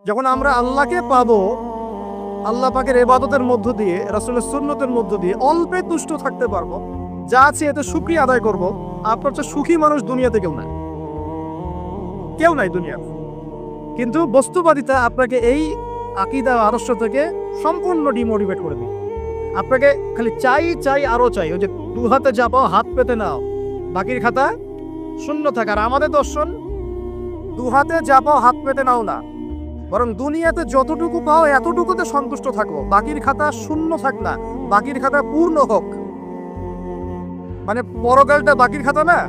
যখন আমরা আল্লাহকে পাবো, আল্লাহ পাকের ইবাদতের মধ্য দিয়ে, রাসূলের সুন্নতের মধ্য দিয়ে অল্পে তুষ্ট থাকতে পারবো, যা আছে এতে শুকরিয়া আদায় করব, আপনার চেয়ে সুখী মানুষ দুনিয়াতে কেউ নাই দুনিয়াতে। কিন্তু বস্তুবাদিতা আপনাকে এই আকীদা আদর্শ থেকে সম্পূর্ণ ডিমোটিভেট করে দিবে। আপনাকে খালি চাই আরো চাই, ওই যে দু হাতে যা পাও হাত পেতে নাও, বাকির খাতা শূন্য থাকে। আর আমাদের দর্শন দু হাতে যা পাও হাত পেতে নাও না, বরং দুনিয়াতে যতটুকু পাও এতটুকুতে সন্তুষ্ট থাকো, বাকির খাতা শূন্য থাক না, বাকির খাতা পূর্ণ হোক। মানে পরকালটা বাকির খাতা না,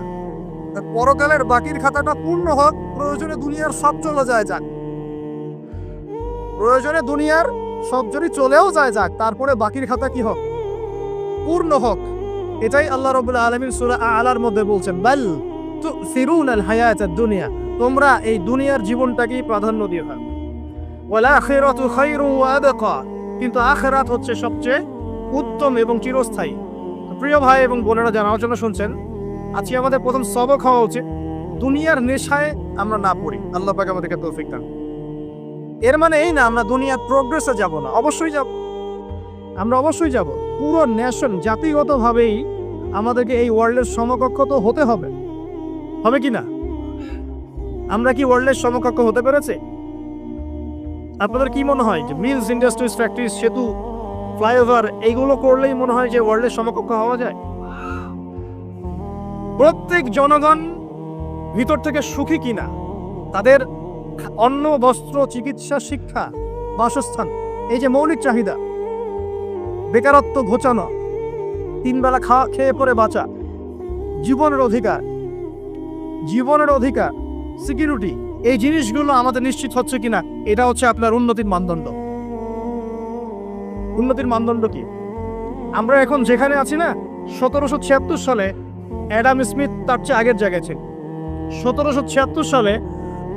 পরকালের বাকির খাতাটা পূর্ণ হোক। প্রয়োজনে দুনিয়ার সব চলে যায় যাক, প্রয়োজনে দুনিয়ার সব যদি চলেও যায় যাক, তারপরে বাকির খাতা কি হোক? পূর্ণ হোক। এটাই আল্লাহ রাব্বুল আলামিন সূরা আ'লার মধ্যে বলছেন, বাল তুসিরুনাল হায়াতাদ দুনিয়া, তোমরা এই দুনিয়ার জীবনটাকেই প্রাধান্য দিয়ে থাকো। ওয়াল আখিরাতু খায়রুন ওয়া আবকা, কিন্তু আখিরাত হচ্ছে সবচেয়ে উত্তম এবং চিরস্থায়ী। প্রিয় ভাই এবং বোনেরা, যারা আলোচনা শুনছেন, আজকে আমাদের প্রথম সবক হওয়া উচিত দুনিয়ার নেশায় আমরা না পড়ি। আল্লাহ পাক আমাদেরকে তৌফিক দান। এর মানে এই না আমরা দুনিয়ার প্রোগ্রেসে যাব না, অবশ্যই যাব, আমরা অবশ্যই যাব। পুরো নেশন জাতিগতভাবেই আমাদেরকে এই ওয়ার্ল্ডের সমকক্ষ তো হতে হবে, হবে কি না? আমরা কি ওয়ার্ল্ডের সমকক্ষ হতে পেরেছি? আপনাদের কি মনে হয় যে মিলস, ইন্ডাস্ট্রিজ, ফ্যাক্টরিজ, সেতু, ফ্লাইওভার এইগুলো করলেই মনে হয় যে ওয়ার্ল্ডের সমকক্ষ হওয়া যায়? প্রত্যেক জনগণ ভিতর থেকে সুখী কিনা, তাদের অন্ন, বস্ত্র, চিকিৎসা, শিক্ষা, বাসস্থান, এই যে মৌলিক চাহিদা, বেকারত্ব ঘোচানো, তিন বেলা খেয়ে পরে বাঁচা, জীবনের অধিকার, সিকিউরিটি, এই জিনিসগুলো আমাদের নিশ্চিত হচ্ছে কিনা, এটা হচ্ছে আপনার উন্নতির মানদণ্ড। উন্নতির মানদণ্ড কি? আমরা এখন যেখানে আছি না, 1776 সালে অ্যাডাম স্মিথ তার চেয়ে আগের জায়গায় ছিল। 1776 সালে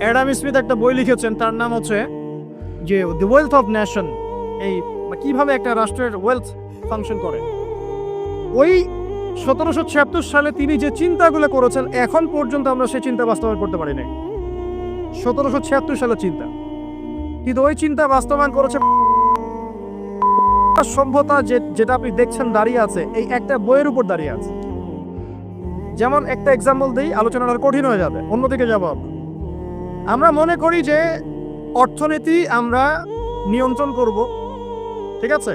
অ্যাডাম স্মিথ একটা বই লিখেছেন, তার নাম হচ্ছে যে দ্য ওয়েলথ অফ নেশন, এই কিভাবে একটা রাষ্ট্রের ওয়েলথ ফাংশন করে। ওই 1776 সালে তিনি যে চিন্তাগুলো করেছেন, এখন পর্যন্ত আমরা সেই চিন্তা বাস্তবায়ন করতে পারি নাই। 1776 সালের চিন্তা, কিন্তু ওই চিন্তা বাস্তবায়ন করেছে সভ্যতা, যেটা আপনি দেখছেন দাঁড়িয়ে আছে এই একটা বইয়ের উপর দাঁড়িয়ে আছে। যেমন একটা এক্সাম্পল দিই, আলোচনাটা কঠিন হয়ে যাবে, অন্যদিকে যাব। আমরা মনে করি যে অর্থনীতি আমরা নিয়ন্ত্রণ করব, ঠিক আছে,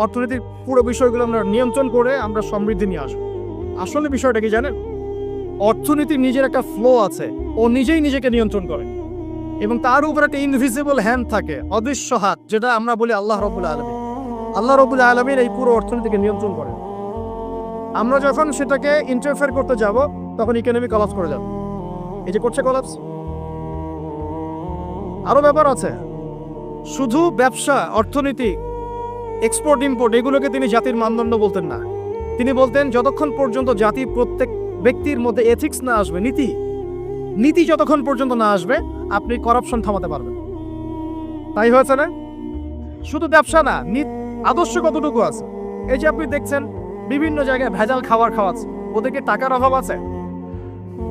অর্থনীতির পুরো বিষয়গুলো আমরা নিয়ন্ত্রণ করে আমরা সমৃদ্ধি নিয়ে আসবো। আসলে বিষয়টা কি জানেন? অর্থনীতির নিজের একটা ফ্লো আছে, ও নিজেই নিজেকে নিয়ন্ত্রণ করে, এবং তার উপর একটা ইনভিজিবল হ্যান্ড থাকে, অদৃশ্য হাত, যেটা আমরা বলি আল্লাহ রাব্বুল আলামিন। আল্লাহ রাব্বুল আলামিন এই পুরো অর্থনীতিকে নিয়ন্ত্রণ করেন। আমরা যখন সেটাকে ইন্টারফেয়ার করতে যাব, তখন ইকোনমি কলাপস করে যাবে। এই যে করছে কলাপস। আরো ব্যাপার আছে, শুধু ব্যবসা, অর্থনীতি, এক্সপোর্ট ইম্পোর্ট, এগুলোকে তিনি জাতির মানদণ্ড বলতেন না। তিনি বলতেন যতক্ষণ পর্যন্ত জাতির প্রত্যেক ব্যক্তির মধ্যে এথিক্স না আসবে, নীতি যতক্ষণ পর্যন্ত না আসবে, আপনি করাপশন থামাতে পারবেন। তাই হয়েছে না? শুধু ব্যবসা না, আদর্শ কতটুকু আছে? এই যে আপনি দেখছেন বিভিন্ন জায়গায় ভেজাল খাবার খাওয়াচ্ছে, ওদেরকে টাকার অভাব আছে?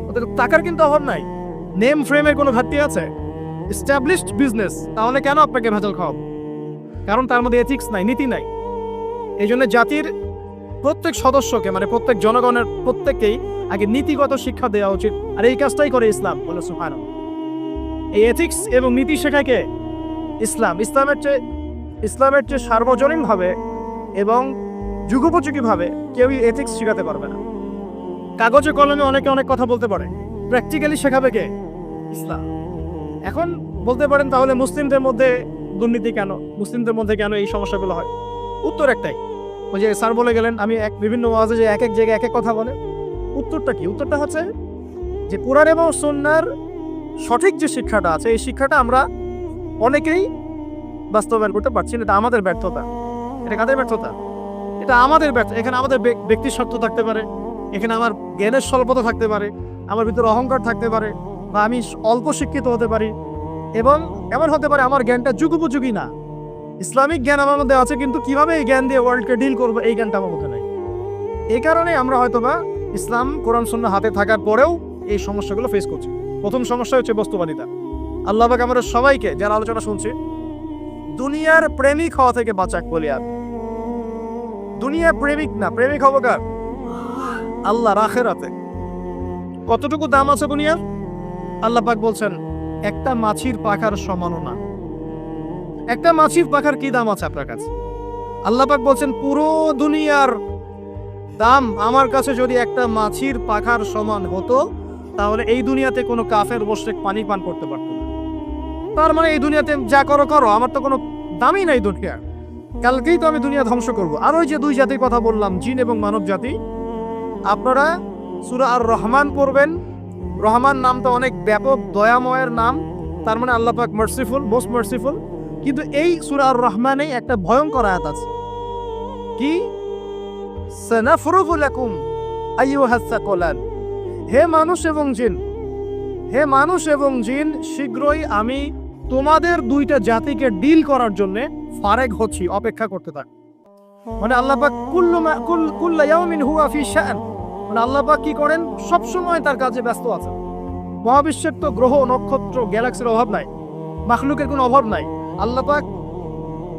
ওদের টাকার কিন্তু অভাব নাই। নেম ফ্রেমের কোনো ঘাটতি আছে? এস্টাবলিশড বিজনেস, তাহলে কেন আপনাকে ভেজাল খাওয়াবো? কারণ তার মধ্যে এথিক্স নাই, নীতি নাই। এই জন্য জাতির প্রত্যেক সদস্যকে, মানে প্রত্যেক জনগণের প্রত্যেককেই আগে নীতিগত শিক্ষা দেওয়া উচিত। আর এই কাজটাই করে ইসলাম, বলে সুবহানাল্লাহ। এই এথিক্স এবং নীতি শেখায় কে? ইসলাম। ইসলামের চেয়ে সার্বজনীনভাবে এবং যুগোপযোগীভাবে কেউই এথিক্স শেখাতে পারবে না। কাগজে কলমে অনেকে অনেক কথা বলতে পারে, প্র্যাকটিক্যালি শেখাবে কে? ইসলাম। এখন বলতে পারেন তাহলে মুসলিমদের মধ্যে দুর্নীতি কেন, মুসলিমদের মধ্যে কেন এই সমস্যাগুলো হয়? উত্তর একটাই, ওই যে স্যার বলে গেলেন, আমি বিভিন্ন ওয়াজে যে এক এক জায়গায় এক এক কথা বলে। উত্তরটা কি? উত্তরটা হচ্ছে যে কুরআন এবং সুন্নাহর সঠিক যে শিক্ষাটা আছে, এই শিক্ষাটা আমরা অনেকেই বাস্তবায়ন করতে পারছি না। এটা আমাদের ব্যর্থতা। এটা কাদের ব্যর্থতা? এটা আমাদের ব্যর্থতা। এখানে আমাদের ব্যক্তির স্বার্থ থাকতে পারে, এখানে আমার জ্ঞানের স্বল্পতা থাকতে পারে, আমার ভিতরে অহংকার থাকতে পারে, বা আমি অল্প শিক্ষিত হতে পারি, এবং এমন হতে পারে আমার জ্ঞানটা যুগোপযোগী না। ইসলামিক জ্ঞান আমার মধ্যে আছে, কিন্তু কিভাবে এই জ্ঞান দিয়ে ওয়ার্ল্ডকে ডিল করবো, এই জ্ঞানটা আমার মধ্যে নাই। এই কারণে আমরা হয়তোবা ইসলাম, কোরআন সুন্নাহ হাতে থাকার পরেও এই সমস্যাগুলো ফেস করছি। প্রথম সমস্যা হচ্ছে বস্তুবাদিতা। আল্লাহ পাক আমাদের সবাইকে যারা আলোচনা শুনছি দুনিয়ার প্রেমিক হওয়া থেকে বাঁচাক বলি। আর দুনিয়ার প্রেমিক না, প্রেমিক হবো কার? আল্লাহর আখিরাতে। কতটুকু দাম আছে দুনিয়ার? আল্লাহ পাক বলছেন একটা মাছির পাখার সমানও না। একটা মাছির পাখার কি দাম আছে আপনার কাছে? আল্লাহ পাক বলছেন পুরো দুনিয়ার দাম আমার কাছে যদি একটা মাছির পাখার সমান হতো তাহলে এই দুনিয়াতে কোনো কাফের মুশরিক পানি পান করতে পারত না। তার মানে এই দুনিয়াতে যা করো করো, আমার তো কোনো দামই নাই দুনিয়ার। কালকেই তো আমি দুনিয়া ধ্বংস করব। আর ওই যে দুই জাতির কথা বললাম, জিন এবং মানব জাতি, আপনারা সূরা আর রহমান পড়বেন। রহমান নামটা অনেক ব্যাপক দয়াময়ের নাম, তার মানে আল্লাহ পাক মার্সিফুল, মোস্ট মার্সিফুল। কিন্তু এই সূরা আর রহমানে একটা ভয়ঙ্কর আয়াত আছে, কি? সানাফরুগু লাকুম আইয়ুহাস সাকলান। হে মানুষ এবং জিন, হে মানুষ এবং জিন, শীঘ্রই আমি তোমাদের দুইটা জাতিকে ডিল করার জন্য ফারেগ হচ্ছি, অপেক্ষা করতে থাক। মানে আল্লাহ পাক কুল্লু ইয়াউমিন হুয়া ফি শান, মানে আল্লাহ পাক কি করেন? সব সময় তার কাজে ব্যস্ত আছেন। মহাবিশ্বের তো গ্রহ নক্ষত্র গ্যালাক্সির অভাব নাই, মাখলুকের কোনো অভাব নাই। আল্লাহ পাক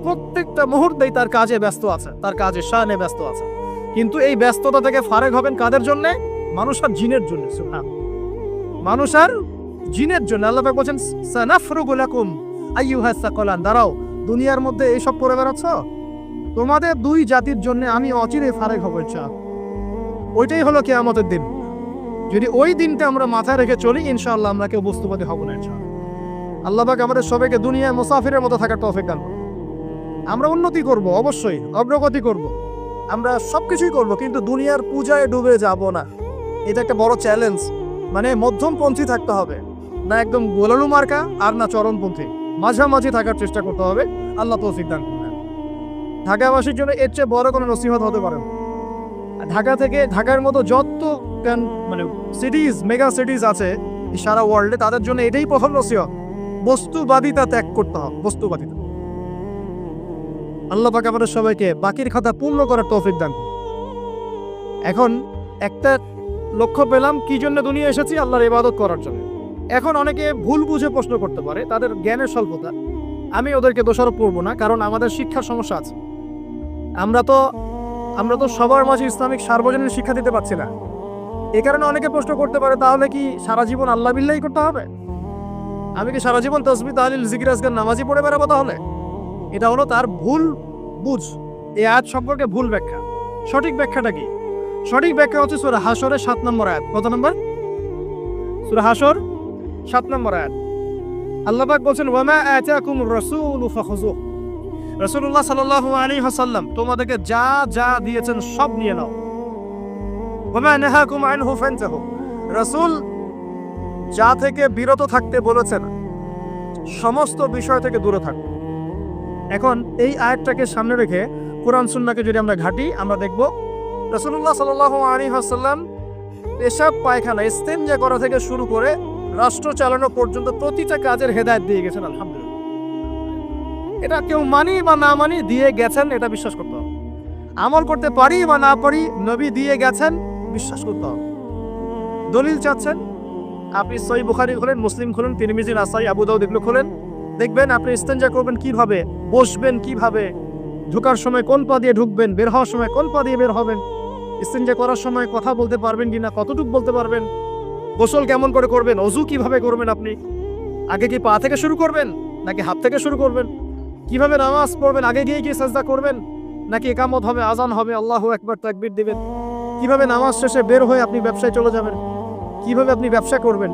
প্রত্যেকটা মুহূর্তেই তার কাজে ব্যস্ত আছে, তার কাজে শানে ব্যস্ত আছে। কিন্তু এই ব্যস্ততা থেকে ফারেগ হবেন কাদের জন্য? মানুষ আর জিনের জন্য। সুবহানাল্লাহ, মানুষ আর জিনের জন্য। আল্লাহ পাক বলেন সানাফরুগু লাকুম আইয়ুহাস সাকলান। দাঁড়াও, দুনিয়ার মধ্যে এইসব করে বেড়াচ্ছ, তোমাদের দুই জাতির জন্য আমি অচিরে ফারেগ হব ইনশাআল্লাহ। ওইটাই হলো কিয়ামতের দিন। যদি ওই দিনটা আমরা মাথায় রেখে চলি, ইনশাআল্লাহ আমরা কেউ বস্তুবাদী হব না ইনশাআল্লাহ। আল্লাহ পাক আমাদের সবাইকে দুনিয়ায় মুসাফিরের মতো থাকার তৌফিক দান করুন। আমরা উন্নতি করব, অবশ্যই অগ্রগতি করব, আমরা সবকিছুই করব, কিন্তু দুনিয়ার পূজায় ডুবে যাব না। এটা একটা বড় চ্যালেঞ্জ। মানে মধ্যমপন্থী থাকতে হবে, না একদম গোলালু মার্কা আর না চরমপন্থী, মাঝামাঝি থাকার চেষ্টা করতে হবে। আল্লাহ তৌফিক দান করবেন। ঢাকাবাসীর জন্য এর চেয়ে বড় কোনো নসিহত হতে পারে না। ঢাকা থেকে, ঢাকার মতো যত মানে সিটিজ, মেগা সিটিজ আছে সারা ওয়ার্ল্ডে, তাদের জন্য এটাই প্রথম নসিহত, বস্তুবাদিতা ত্যাগ করতে হবে। বস্তুবাদিতা। আল্লাহ পাক আমাদের সবাইকে বাকির খাতা পূর্ণ করার তৌফিক দান করুন। এখন একটা লক্ষ্য পেলাম, কি জন্য দুনিয়া এসেছি? আল্লাহর ইবাদত করার জন্য। এখন অনেকে ভুল বুঝে প্রশ্ন করতে পারে, তাদের জ্ঞানের স্বল্পতা। আমি ওদেরকে দোষারোপ করবো না, কারণ আমাদের শিক্ষার সমস্যা আছে। আমরা তো সবার মাঝে ইসলামিক সার্বজনীন শিক্ষা দিতে পারছি না। এই কারণে অনেকে প্রশ্ন করতে পারে, তাহলে কি সারা জীবন আল্লাহ বিল্লাহি করতে হবে? আমি কি সারা জীবন তাসবিহ তাহলিল জিকির আজকার নামাজি পড়ে বেড়াবো? তাহলে এটা হলো তার ভুল বুঝ। এই আয়াত সম্পর্কে ভুল ব্যাখ্যা। সঠিক ব্যাখ্যাটা কি? সঠিক ব্যাখ্যা হচ্ছে সূরা হাশরের 7 নম্বর আয়াত। কত নম্বর? সূরা হাশর 7 নম্বর আয়াত। আল্লাহ পাক বলেন, ওয়ামা আতাকুমুর রাসূলু ফাখুযুহ। রাসূলুল্লাহ সাল্লাল্লাহু আলাইহি ওয়াসাল্লাম তোমাদেরকে যা যা দিয়েছেন সব নিয়ে নাও। ওয়ামা নাহাকুম আনহু ফান্তাহু। রাসূল যা থেকে বিরত থাকতে বলেছেন সমস্ত বিষয় থেকে দূরে থাকো। এখন এই আয়াতটাকে সামনে রেখে কোরআন সুন্নাহকে যদি আমরা ঘাঁটি, আমরা দেখব রাসূলুল্লাহ সাল্লাল্লাহু আলাইহি ওয়াসাল্লাম পেশাব পায়খানা ইস্তেঞ্জা করা থেকে শুরু করে রাষ্ট্র চালানো পর্যন্ত প্রতিটা কাজের হেদায়েত দিয়ে গেছেন। আলহামদুলিল্লাহ, এটা কেউ মানি বা না মানি দিয়ে গেছেন, এটা বিশ্বাস করতে হবে। আমল করতে পারি বা না পারি, নবী দিয়ে গেছেন, বিশ্বাস করতে হবে। দলিল চাচ্ছেন, আপনি সহিহ বুখারী খোলেন, মুসলিম খোলেন, তিরমিজি, নাসাই, আবু দাউদ এগুলো খোলেন, দেখবেন আপনি ইস্তেঞ্জা করবেন কিভাবে, বসবেন কিভাবে, ঢোকার সময় কোন পা দিয়ে ঢুকবেন, বের হওয়ার সময় কোন পা দিয়ে বের হবেন, ইস্তেঞ্জা করার সময় কথা বলতে পারবেন কিনা, কতটুকু বলতে পারবেন, গোসল কেমন করে করবেন, ওযু কিভাবে করবেন, আপনি আগে কি পা থেকে শুরু করবেন নাকি হাত থেকে শুরু করবেন, কিভাবে নামাজ পড়বেন, আগে গিয়ে কি সাজদা করবেন নাকি ইকামত হবে, আজান হবে, আল্লাহু আকবার তাকবীর দিবেন, কিভাবে নামাজ শেষে বের হয়ে আপনি ব্যবসায় চলে যাবেন, কিভাবে আপনি ব্যবসা করবেন,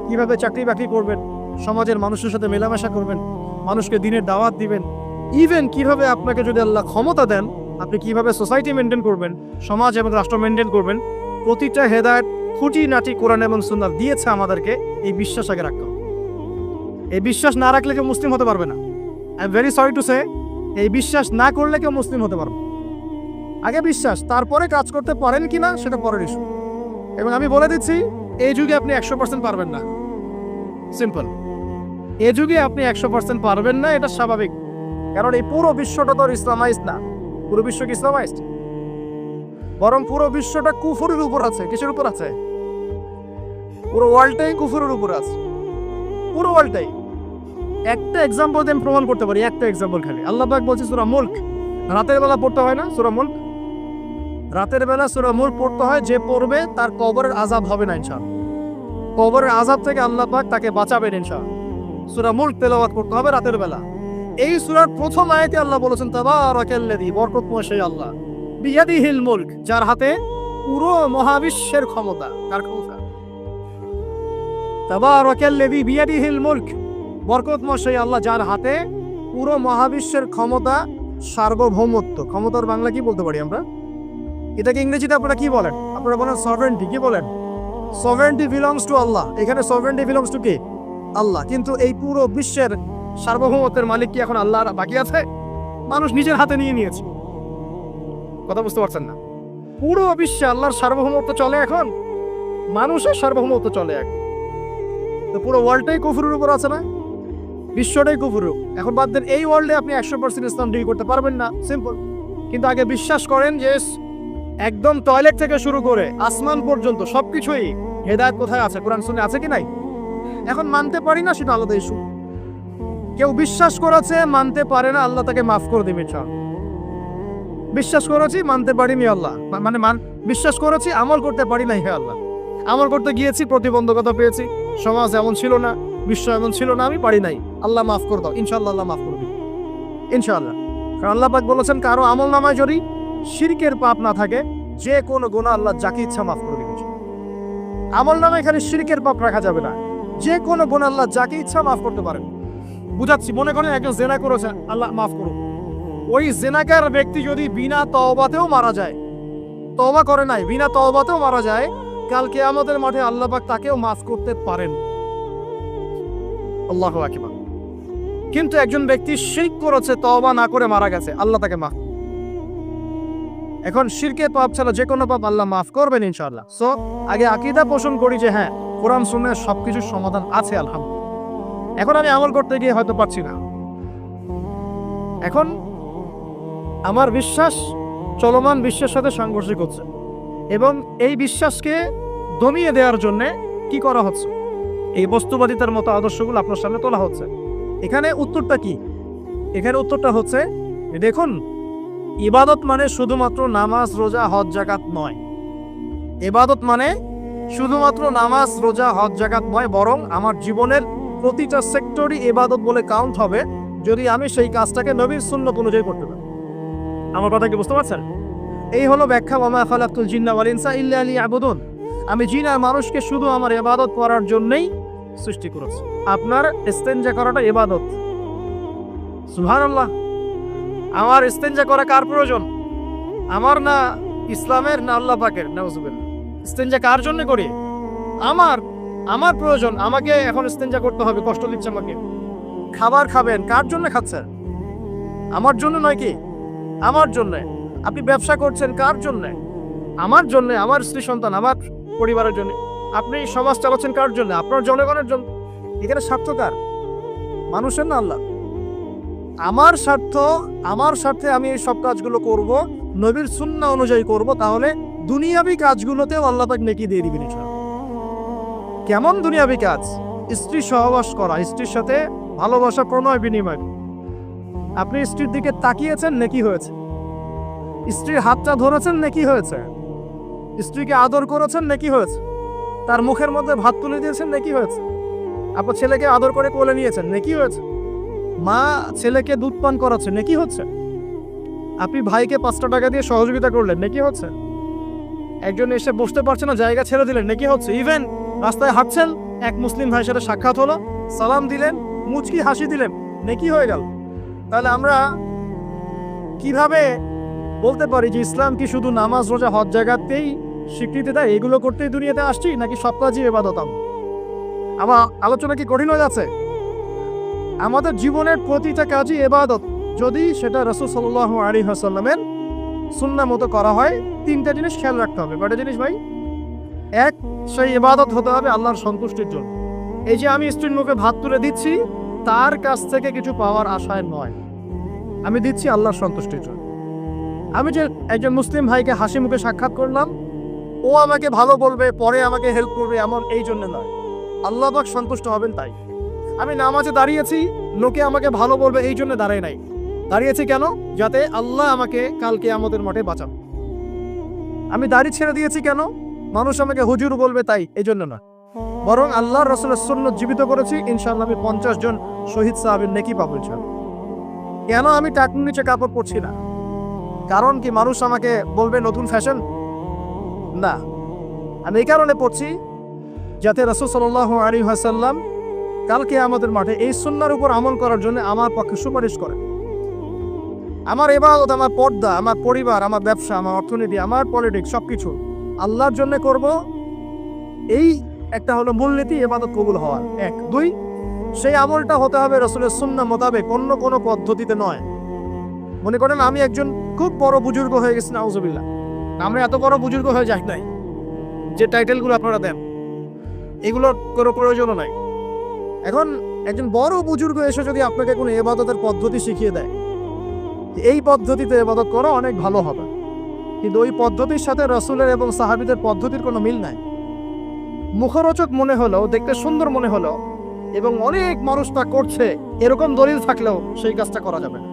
কিভাবে চাকরি বাকরি করবেন, সমাজের মানুষের সাথে মেলামেশা করবেন, মানুষকে দিনের দাওয়াত দিবেন, ইভেন কিভাবে আপনাকে যদি আল্লাহ ক্ষমতা দেন আপনি কিভাবে সোসাইটি মেনটেন করবেন, সমাজ এবং রাষ্ট্র মেনটেন করবেন, প্রতিটা হেদায়েত খুঁটিনাটি কোরআন এবং সুন্নাহ দিয়েছে আমাদেরকে। এই বিশ্বাস আগে রাখতে হবে। এই বিশ্বাস না রাখলে কেউ মুসলিম হতে পারবে না। I am very sorry to say, এই বিশ্বাস না করলে কেউ মুসলিম হতে পারবে। আগে বিশ্বাস, তারপরে কাজ করতে পারেন কিনা সেটা পরের ইস্যু। এবং আমি বলে দিচ্ছি, এই যুগে আপনি 100% পারবেন না। সিম্পল, এই যুগে আপনি 100% পারবেন না, এটা স্বাভাবিক। কারণ এই পুরো বিশ্বটা তো ইসলামাইজড না। পুরো বিশ্ব কি ইসলামাইজড? বরং পুরো বিশ্বটা কুফরের উপর আছে। কিসের উপর আছে? পুরো ওয়ার্ল্ডটাই কুফরের উপর আছে, পুরো ওয়ার্ল্ডটাই। একটা এক্সাম্পল দিয়ে আমি প্রমাণ করতে পারি, একটা এক্সাম্পল খালি। আল্লাহ পাক বলছে সূরা মুলক, রাতের বেলা পড়তে হয় না সূরা মুলক? রাতের বেলা সূরা মুলক পড়তে হয়, যে পড়বে তার কবরের আযাব হবে না ইনশাআল্লাহ। কবরের আযাব থেকে আল্লাহ পাক তাকে বাঁচাবেন ইনশাআল্লাহ। সূরা মুলক তেলাওয়াত করতে হবে রাতের বেলা। এই সূরার প্রথম আয়াতে আল্লাহ বলেছেন তাবারাকাল্লাযী, বরকতময় সেই আল্লাহ, বিয়াদিহিল মুলক, যার হাতে পুরো মহাবিশ্বের ক্ষমতা। কার ক্ষমতা? তাবারাকাল্লাযী বিয়াদিহিল মুলক, বরকতময় সেই আল্লাহ যার হাতে পুরো মহাবিশ্বের ক্ষমতা, সার্বভৌমত্ব। ক্ষমতার বাংলা কি বলতে পারি আমরা? এটাকে ইংরেজিতে আপনারা কি বলেন? আপনারা বলেন সভারেন্টি। কি বলেন? সভারেন্টি বিলংস টু আল্লাহ। এখানে সভারেন্টি বিলংস টু কে? আল্লাহ। কিন্তু এই পুরো বিশ্বের সার্বভৌমত্বের মালিক কি এখন আল্লাহ বাকি আছে? মানুষ নিজের হাতে নিয়ে নিয়েছে। কথা বুঝতে পারছেন না? পুরো বিশ্বে আল্লাহর সার্বভৌমত্ব চলে এখন, মানুষের সার্বভৌমত্ব চলে এখন। তো পুরো ওয়ার্ল্ডটাই কুফরের উপর আছে না? বিশ্বটাই কুফর। এখন বাদ দেন, এই ওয়ার্ল্ডে আপনি 100% ইসলাম ডিল করতে পারবেন না, সিম্পল। কিন্তু আগে বিশ্বাস করেন যে একদম টয়লেট থেকে শুরু করে আসমান পর্যন্ত সবকিছুই হেদায়েত কোথায় আছে, কোরআন সুন্নাহ আছে কি নাই? এখন মানতে পারি না, সেটা আলাদা ইস্যু। কেউ বিশ্বাস করেছে, মানতে পারে না, আল্লাহ তাকে মাফ করে দিবে ইনশাআল্লাহ। বিশ্বাস করেছি, মানতে পারিনি, আল্লাহ মানে বিশ্বাস করেছি, আমল করতে পারি নাই, হে আল্লাহ আমল করতে গিয়েছি, প্রতিবন্ধকতা পেয়েছি, সমাজ এমন ছিল না, বিশ্ব এমন ছিল না, আমি পারি নাই, আল্লাহ মাফ করে দাও। ইনশাআল্লাহ আল্লাহ মাফ করে দিবে ইনশাআল্লাহ। কারণ আল্লাহ পাক বলেছেন, কারো আমল নামায় যদি শিরকের পাপ না থাকে, যে কোনো গুনাহ আল্লাহ যাকে ইচ্ছা মাফ করে দিবে। আমল নামায় এখানে শিরকের পাপ রাখা যাবে না, যে কোনো গুনাহ আল্লাহ যাকে ইচ্ছা মাফ করতে পারেন। বুঝাচ্ছি, মনে করেন একজন জেনা করেছে, আল্লাহ মাফ করুন। ওই জেনাকার ব্যক্তি যদি বিনা তওবাতেও মারা যায়, তওবা করে নাই, বিনা তওবাতেও মারা যায়, কাল কিয়ামতের মাঠে আল্লাহ পাক তাকেও মাফ করতে পারেন। আল্লাহু আকবার। কিন্তু একজন ব্যক্তি শিরক করেছে, তওবা না করে মারা গেছে, আল্লাহ তাকে মাফ। এখন শিরকের পাপ ছাড়া যে কোনো পাপ আল্লাহ মাফ করবেন ইনশাআল্লাহ। সো আগে আকীদা পোষণ করি যে হ্যাঁ, কোরআন সুন্নাহর সবকিছুর সমাধান আছে আলহামদুলিল্লাহ। এখন আমি আমল করতে গিয়ে হয়তো পারছি না। এখন আমার বিশ্বাস চলমান বিশ্বের সাথে সাংঘর্ষিক হচ্ছে, এবং এই বিশ্বাসকে দমিয়ে দেওয়ার জন্যে কি করা হচ্ছে? এই বস্তুবাদিতার মতো আদর্শগুলো আপনার সামনে তোলা হচ্ছে। এখানে উত্তরটা কি? এখানে উত্তরটা হচ্ছে, দেখুন, ইবাদত মানে শুধুমাত্র নামাজ, রোজা, হজ, যাকাত নয়। ইবাদত মানে শুধুমাত্র নামাজ, রোজা, হজ, যাকাত নয়, বরং আমার জীবনের প্রতিটা সেক্টরই ইবাদত বলে কাউন্ট হবে যদি আমি সেই কাজটাকে নবীর সুন্নাত অনুযায়ী করতে পারি। আমার কথা কি বুঝতে পারছেন? এই হলো ব্যাখ্যা, ওয়া মা খালাকতুল জিন্না ওয়াল ইনসা ইল্লা লিয়াবুদুন। আমি জিন আর মানুষকে শুধু আমার ইবাদত করার জন্যই সৃষ্টি করেছি। আপনার ইস্তেনজা করাটা ইবাদত। সুবহানাল্লাহ। আমার ইস্তেনজা করা কার প্রয়োজন? আমার না ইসলামের, না আল্লাহ পাকের? নাউজুবিল্লাহ। ইস্তেনজা কার জন্য করি? আমার প্রয়োজন। আমাকে এখন ইস্তেনজা করতে হবে, কষ্ট দিচ্ছে আমাকে। খাবার খাবেন, কার জন্য খাচ্ছেন? আমার জন্য নয় কি? আমার জন্য। আপনি ব্যবসা করছেন, কার জন্য? আমার জন্য, আমার স্ত্রী সন্তান, আমার পরিবারের জন্য। আপনি সমাজ চালাচ্ছেন কার জন্য? আপনার জনগণের জন্য। এখানে স্বার্থ কার? মানুষের না আল্লাহ? আমার স্বার্থ, আমার স্বার্থে আমি এই সব কাজগুলো করব, নবীর সুন্নাহ অনুযায়ী করব, তাহলে দুনিয়াবি কাজগুলোতেও আল্লাহ পাক নেকি দিয়ে দিবেন ইনশাআল্লাহ। কেমন দুনিয়াবি কাজ? স্ত্রী সহবাস করা, স্ত্রীর সাথে ভালোবাসা, প্রণয় বিনিময়। আপনি স্ত্রীর দিকে তাকিয়েছেন, নেকি হয়েছে। স্ত্রীর হাতটা ধরেছেন, নেকি হয়েছে। স্ত্রীকে আদর করেছেন, নেকি হয়েছে। তার মুখের মধ্যে ভাত তুলে দিয়েছেন, নেকি হয়েছে। আপনার ছেলেকে আদর করে কোলে নিয়েছেন, নেকি হয়েছে। মা ছেলেকে দুধ পান করাচ্ছে, নেকি হচ্ছে। আপনি ভাইকে 5টা টাকা দিয়ে সহযোগিতা করলেন, নেকি হচ্ছে। একজন এসে বসতে পারছে না, জায়গা ছেড়ে দিলেন, নেকি হচ্ছে। ইভেন রাস্তায় হাঁটছেন, এক মুসলিম ভাইয়ের সাথে সাক্ষাৎ হলো, সালাম দিলেন, মুচকি হাসি দিলেন, নেকি হয়ে গেল। তাহলে আমরা কিভাবে বলতে পারি যে ইসলাম কি শুধু নামাজ, রোজা, হজ, যাকাতেই স্বীকৃতি দেয়? এগুলো করতেই দুনিয়াতে আসছি, নাকি সব কাজই ইবাদত? আমার আলোচনা কি কঠিন হয়ে যাচ্ছে? আমাদের জীবনের প্রতিটা কাজই ইবাদত, যদি সেটা রাসূল সাল্লাল্লাহু আলাইহি ওয়াসাল্লামের সুন্নাহ মতো করা হয়। 3টা জিনিস খেয়াল রাখতে হবে। কয়টা জিনিস ভাই? এক, সেই ইবাদত হতে হবে আল্লাহর সন্তুষ্টির জন্য। এই যে আমি স্ত্রীর মুখে ভাত তুলে দিচ্ছি, তার কাছ থেকে কিছু পাওয়ার আশায় নয়, আমি দিচ্ছি আল্লাহর সন্তুষ্টির জন্য। আমি যে একজন মুসলিম ভাইকে হাসি মুখে সাক্ষাৎ করলাম, ও আমাকে ভালো বলবে, পরে আমাকে হেল্প করবে, এমন এই জন্য নয়, আল্লাহ পাক সন্তুষ্ট হবেন তাই। আমি নামাজে দাঁড়িয়েছি, লোকে আমাকে ভালো বলবে এই জন্য দাঁড়ায় নাই। দাঁড়িয়েছি কেন? যাতে আল্লাহ আমাকে কাল কিয়ামতের মাঠে বাঁচান। আমি দাড়ি ছেড়ে দিয়েছি কেন? মানুষ আমাকে হুজুর বলবে তাই, এই জন্য না। বরং আল্লাহর রাসূলের সুন্নাত জীবিত করেছি, ইনশাআল্লাহ আমি 50 জন শহীদ সাহাবীর নেকি পাবো ইনশাআল্লাহ। কেন আমি টাকনুর নিচে কাপড় পরছি না? কারণ কি মানুষ আমাকে বলবে নতুন ফ্যাশন? না, আমি এই কারণে পড়ছি যাতে রাসূল সাল্লাল্লাহু আলাইহি ওয়াসাল্লাম কালকে আমাদের মাঠে এই সুন্নাহর উপর আমল করার জন্য আমার পক্ষে সুপারিশ করেন। আমার ইবাদত, আমার পর্দা, আমার পরিবার, আমার ব্যবসা, আমার অর্থনীতি, আমার পলিটিক্স সবকিছু আল্লাহর জন্য করব। এই একটা হলো মূলনীতি ইবাদত কবুল হওয়ার। 1 2 সেই আমলটা হতে হবে রাসূলের সুন্নাহ মোতাবেক, অন্য কোনো পদ্ধতিতে নয়। মনে করেন আমি একজন খুব বড় বুজুর্গ হয়ে গেছি, নাউজুবিল্লাহ। আমরা এত বড় বুজুর্গ হয়ে যাই নাই, যে টাইটেলগুলো আপনারা দেন এগুলোর কোনো প্রয়োজনও নাই। এখন একজন বড় বুজুর্গ এসে যদি আপনাকে কোনো ইবাদতের পদ্ধতি শিখিয়ে দেয়, এই পদ্ধতিতে ইবাদত করা অনেক ভালো হবে, কিন্তু ওই পদ্ধতির সাথে রাসূলের এবং সাহাবীদের পদ্ধতির কোনো মিল নাই। মুখরোচক মনে হলো, দেখতে সুন্দর মনে হলো এবং অনেক মানুষ তা করছে, এরকম দলিল থাকলেও সেই কাজটা করা যাবে না।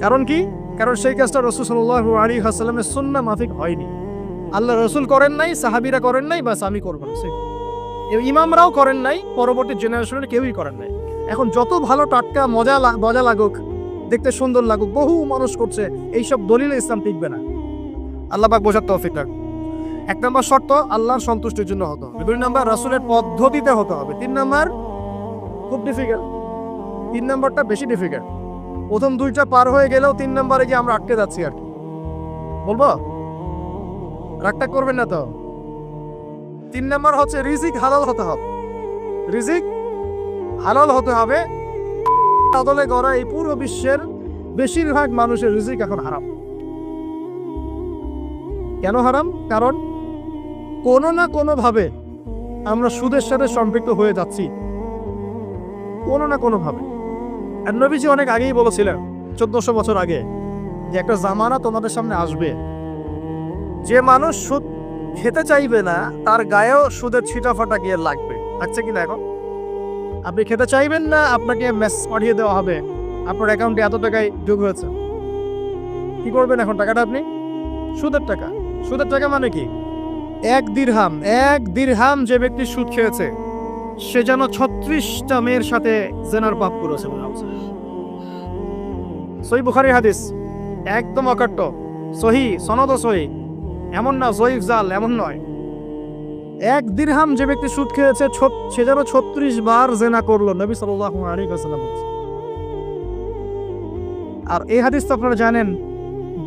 কারণ কি? কারণ সেই কাজটা রাসূল সাল্লাল্লাহু আলাইহি ওয়াসাল্লামের সুন্নাহ মাফিক হয়নি। আল্লাহ রাসূল করেন নাই, সাহাবীরা করেন নাই, বাস আমি করব না। ইমামরাও করেন নাই, পরবর্তী জেনারেশনের কেউই করেন নাই। এখন যত ভালো টাটকা মজা লাগুক, দেখতে সুন্দর লাগুক, বহু মানুষ করছে, এইসব দলিলে ইসলাম টিকবে না। আল্লাহ পাক বোঝার তৌফিক দান। 1 নম্বর শর্ত আল্লাহর সন্তুষ্টির জন্য হতে হবে। 2 নম্বর রাসূলের পদ্ধতিতে হতে হবে। 3 নম্বর খুব ডিফিকাল্ট, 3 নম্বরটা বেশি ডিফিকাল্ট। প্রথম 2টা পার হয়ে গেলেও 3 নম্বরে গিয়ে আমরা আটকে যাচ্ছি আর কি। বলবো? রাগটা করবেন না তো? 3 নম্বর হচ্ছে রিজিক হালাল হতে হবে। রিজিক হালাল হতে হবে। আদলে গড়া এই পুরো বিশ্বের বেশিরভাগ মানুষের রিজিক এখন হারাম। কেন হারাম? কারণ কোনো না কোনো ভাবে আমরা সুদের সাথে সম্পৃক্ত হয়ে যাচ্ছি, কোনো না কোনো ভাবে। আর নবীজি অনেক আগেই বলেছিলেন, 1400 বছর আগে, যে একটা জামানা তোমাদের সামনে আসবে, যে মানুষ সুদ খেতে চাইবে না তার গায়েও সুদের ছিটাফাটা গিয়ে লাগবে। থাকছে কিনা এখন? আপনি খেতে চাইবেন না, আপনাকে মেসেজ পাঠিয়ে দেওয়া হবে আপনার অ্যাকাউন্টে এত টাকায় যোগ হয়েছে। কি করবেন এখন? টাকাটা আপনি সুদের টাকা। সুদের টাকা মানে কি? 1 দিরহাম যে ব্যক্তি সুদ খেয়েছে সে যেন 36টা মেয়ের সাথে জেনার পাপ করেছে। সহিহ বুখারী হাদিস, একদম অকাট্য, সহিহ, সনদ সহিহ, এমন না জয়ীফ জাল, এমন নয়। 1 দিরহাম যে ব্যক্তি সুদ খেয়েছে সে যেন 36 বার জেনা করলো, নবী সাল্লাল্লাহু আলাইহি ওয়াসাল্লাম বলেছেন। আর এই হাদিস তো আপনারা জানেন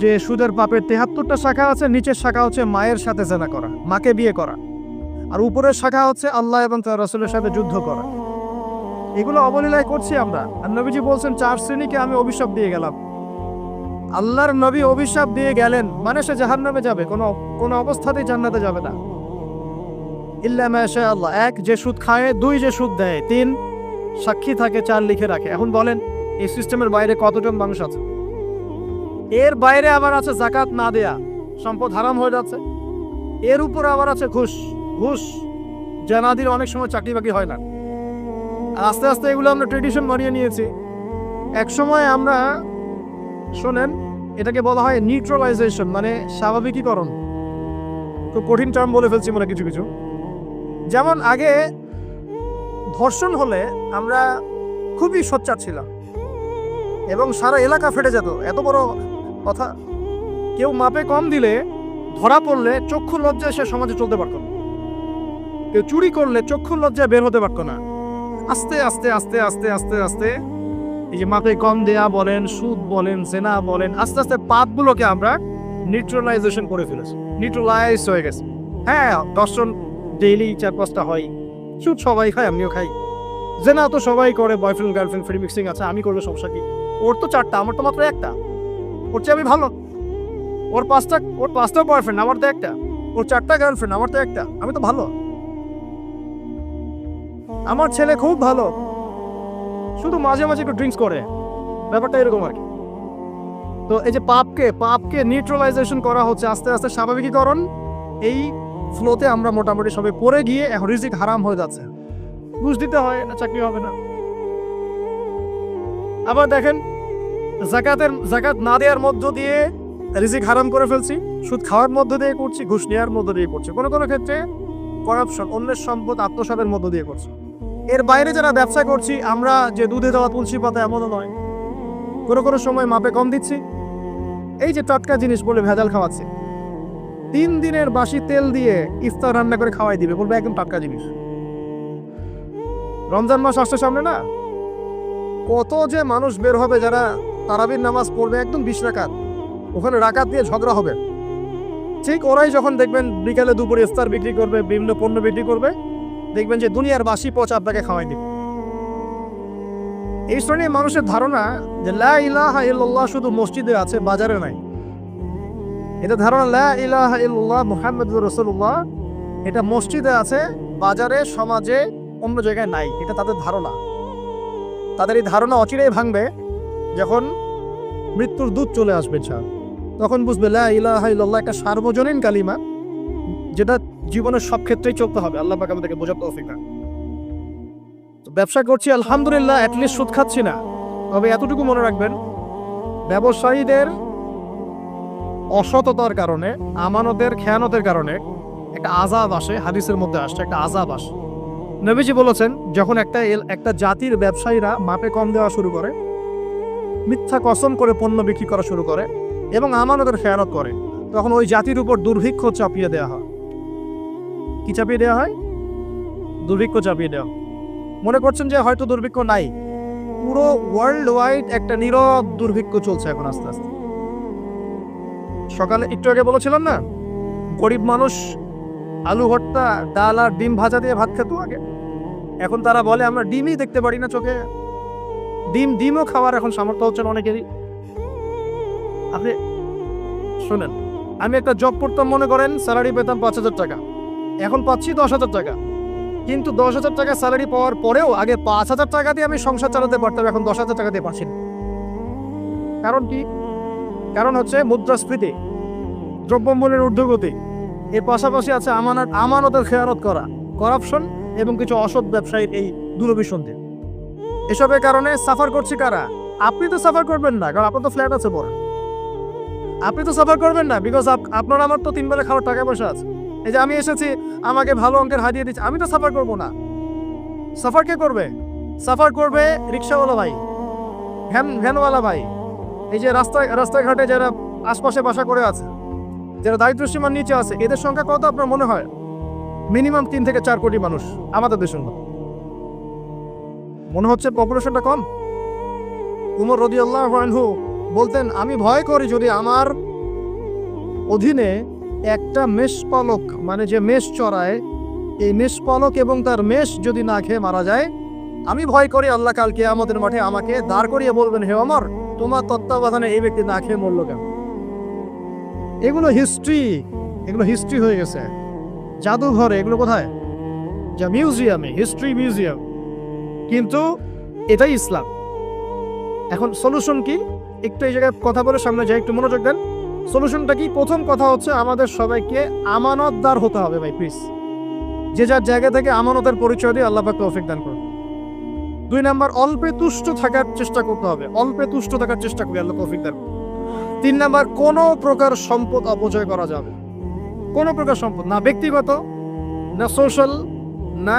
যে সুদের পাপের 73টা শাখা আছে। নিচের শাখা হচ্ছে মায়ের সাথে জেনা করা, মাকে বিয়ে করা, আর উপরের শাখা হচ্ছে আল্লাহ এবং তার রাসূলের সাথে যুদ্ধ করা। এগুলো অবলীলায় করছি আমরা। আর নবীজি বলছেন 4 শ্রেণীকে আমি অভিশাপ দিয়ে গেলাম। আল্লাহর নবী অভিশাপ দিয়ে গেলেন মানে সে জাহান্নামে যাবে, কোনো অবস্থাতেই জান্নাতে যাবে না। ইল্লা মা শা আল্লাহ। 1 যে সুদ খায়, 2 যে সুদ দেয়, 3 সাক্ষী থাকে, 4 লিখে রাখে। এখন বলেন এই সিস্টেমের বাইরে কতজন মানুষ আছে? এর বাইরে আবার আছে যাকাত না দেয়া, সম্পদ হারাম হয়ে যাচ্ছে। এর উপর আবার আছে ঘুষ, জানাদির অনেক সময় চাকরি বাকরি হয় না। আর আস্তে আস্তে এগুলো আমরা ট্রেডিশন বানিয়ে নিয়েছি। এক সময় আমরা, শোনেন, এটাকে বলা হয় নিউট্রালাইজেশন, মানে স্বাভাবিকীকরণ। খুব কঠিন টার্ম বলে ফেলছি মনে কিছু কিছু। যেমন আগে ধর্ষণ হলে আমরা খুবই সোচ্চার ছিলাম এবং সারা এলাকা ফেটে যেত, এত বড় কথা। কেউ মাপে কম দিলে, ধরা পড়লে চক্ষু লজ্জায় সে সমাজে চলতে পারত না। কেউ চুরি করলে চক্ষু লজ্জায় বের হতে পারত না। আস্তে আস্তে আস্তে আস্তে আস্তে আস্তে এই যে মাপে কম দেয়া বলেন, সুদ বলেন, জেনা বলেন, আস্তে আস্তে পাপগুলোকে আমরা নিউট্রালাইজেশন করে ফেলেছি, নিউট্রালাইজ হয়ে গেছে। হ্যাঁ, ধর্ষণ ডেইলি 4-5টা হয়, সুদ সবাই খায়, আমিও খাই, জেনা তো সবাই করে, বয়ফ্রেন্ড গার্লফ্রেন্ড ফ্রি মিক্সিং আছে, আমি করলে সমস্যা কি? ওর তো 4টা, আমার তো মাত্র 1টা। ওর চেয়ে আমি ভালো। ওর 5টা বয়ফ্রেন্ড, আমার তো 1টা। ওর 4টা গার্লফ্রেন্ড, আমার তো 1টা। আমি তো ভালো। আমার ছেলে খুব ভালো, শুধু মাঝে মাঝে একটু ড্রিঙ্কস করে, ব্যাপারটা এরকম আর কি। তো এই যে পাপকে নিউট্রালাইজেশন করা হচ্ছে আস্তে আস্তে, স্বাভাবিকীকরণ। এই ফ্লোতে আমরা মোটামুটি সবাই পড়ে গিয়ে এখন রিজিক হারাম হয়ে যাচ্ছে। ঘুষ দিতে হয় না, চাকরি হবে না, আবার দেখেন জাকাত না দেওয়ার মধ্য দিয়ে রিজিক হারাম করে ফেলছি, সুদ খাওয়ার মধ্য দিয়ে করছি, ঘুষ নেওয়ার মধ্য দিয়ে করছি, কোনো কোনো ক্ষেত্রে করাপশন, অন্যের সম্পদ আত্মসাতের মধ্য দিয়ে করছি। এর বাইরে যারা ব্যবসা করছি, আমরা যে দুধে দেওয়া তুলসী পাতা এমনও নয়, কোনো কোনো সময় মাপে কম দিচ্ছি। এই যে টাটকা জিনিস বলে ভেজাল খাওয়াচ্ছি, 3 দিনের বাসি তেল দিয়ে ইফতার রান্না করে খাওয়াই দিবে, বলবে একদম টাটকা জিনিস। রমজান মাস আসছে সামনে না, কত যে মানুষ বের হবে যারা তারাবির নামাজ পড়বে একদম 20 রাকাত, ওখানে রাকাত দিয়ে ঝগড়া হবে। ঠিক ওরাই যখন দেখবেন বিকালে দুপুরে ইফতার বিক্রি করবে, বিভিন্ন পণ্য বিক্রি করবে, দেখবেন যে দুনিয়ার বাসি পচা আপনাকে খাওয়াই দিবে। এই শ্রেণীর মানুষের ধারণা যে লা ইলাহা ইল্লাল্লাহ শুধু মসজিদে আছে, বাজারে নাই। এটা ধারণা লা ইলাহা ইল্লাল্লাহ মুহাম্মাদুর রাসূলুল্লাহ এটা মসজিদে আছে, বাজারে, সমাজে, অন্য জায়গায় নাই। এটা তাদের ধারণা। তাদের এই ধারণা অচিরেই ভাঙবে যখন মৃত্যুর দূত চলে আসবে। তখন বুঝবে লা ইলাহা ইল্লাল্লাহ একটা সার্বজনীন কালিমা, যেটা জীবনের সব ক্ষেত্রেই চলতে হবে। আল্লাহ পাক আমাদেরকে বোঝার তৌফিক দান। ব্যবসা করছি আলহামদুলিল্লাহ, অ্যাটলিস্ট সুদ খাচ্ছি না। তবে এতটুকু মনে রাখবেন, ব্যবসায়ীদের অসততার কারণে, আমানতের খেয়ানতের কারণে একটা আযাব আসে। হাদিসের মধ্যে আসছে একটা আযাব আসে। নবীজি বলেছেন, যখন একটা জাতির ব্যবসায়ীরা মাপে কম দেওয়া শুরু করে, মিথ্যা কসম করে পণ্য বিক্রি করা শুরু করে এবং আমানতের খেয়ানত করে, তখন ওই জাতির উপর দুর্ভিক্ষ চাপিয়ে দেওয়া হয়। কি চাপিয়ে দেওয়া হয়? দুর্ভিক্ষ চাপিয়ে দেওয়া। মনে করছেন যে হয়তো দুর্ভিক্ষ নাই, পুরো ওয়ার্ল্ড ওয়াইড একটা নীরব দুর্ভিক্ষ চলছে এখন আস্তে আস্তে। সকালে একটু আগে বলেছিলাম না, গরিব মানুষ আলু ভর্তা, ডাল আর ডিম ভাজা দিয়ে ভাত খেত আগে। এখন তারা বলে আমরা ডিমই দেখতে পারি না চোখে। ডিমও খাওয়ার এখন সামর্থ্য হচ্ছে না অনেকেরই। আপনি শোনেন, আমি একটা জব করতাম, মনে করেন স্যালারি পেতাম 5,000 টাকা, এখন পাচ্ছি 10,000 টাকা। কিন্তু 10,000 টাকা স্যালারি পাওয়ার পরেও আগে 5,000 টাকা দিয়ে আমি সংসার চালাতে পারতাম, এখন 10,000 টাকা দিয়ে পারছি না। কারণ কি? কারণ হচ্ছে মুদ্রাস্ফীতি, দ্রব্যমূল্যের ঊর্ধ্বগতি, এর পাশাপাশি আছে আমানতের খেয়ানত করা, করাপশন এবং কিছু অসৎ ব্যবসায়ীর এই দুরভিসন্ধি। এসবের কারণে সাফার করছি কারা? আপনি তো সাফার করবেন না, কারণ আপনার তো ফ্ল্যাট আছে বড়। আপনি তো সাফার করবেন না, বিকজ আপনার আমার তো 3 বেলা খাওয়ার টাকা পয়সা আছে। এই যে আমি এসেছি, আমাকে ভালো অঙ্কের হাদিয়া দিচ্ছে, আমি তো সাফার করবো না। সাফার কে করবে? সাফার করবে রিক্সাওয়ালা ভাই, ভ্যানওয়ালা ভাই, এই যে রাস্তাঘাটে যারা আশপাশে বাসা করে আছে, যারা দারিদ্র্যসীমার নিচে আছে, এদের সংখ্যা কত আপনার মনে হয়? মিনিমাম 3 থেকে 4 কোটি মানুষ আমাদের দেশের মধ্যে। মনে হচ্ছে পপুলেশনটা কম? উমর রাদিয়াল্লাহু আনহু বলতেন, আমি ভয় করি যদি আমার অধীনে একটা মেষপালক, মানে যে মেষ চড়ায়, এই মেষপালক এবং তার মেষ যদি না খেয়ে মারা যায়, আমি ভয় করি আল্লাহ কাল কিয়ামতের মাঠে আমাকে দাঁড় করিয়ে বলবেন, হে ওমর, তোমার তত্ত্বাবধানে এই ব্যক্তি না খেয়ে মরল কেন? এগুলো হিস্ট্রি হয়ে গেছে জাদুঘরে। এগুলো কোথায়? যা মিউজিয়ামে, হিস্ট্রি মিউজিয়াম। কিন্তু এটাই ইসলাম। এখন সলিউশন কি? একটু এই জায়গায় কথা বলে সামনে যাই, একটু মনোযোগ দেন। সলিউশনটা কি? প্রথম কথা হচ্ছে আমাদের সবাইকে আমানতদার হতে হবে ভাই, প্লিজ। যে যার জায়গা থেকে আমানতের পরিচয় দিয়ে আল্লাহ পাক তৌফিক দান করুন। 2 নাম্বার, অল্পে তুষ্ট থাকার চেষ্টা করতে হবে। অল্পে তুষ্ট থাকার চেষ্টা করি, আল্লাহ তৌফিক দান করুন। 3 নাম্বার, কোনো প্রকার সম্পদ অপচয় করা যাবে। কোনো প্রকার সম্পদ, না ব্যক্তিগত, না সোশ্যাল, না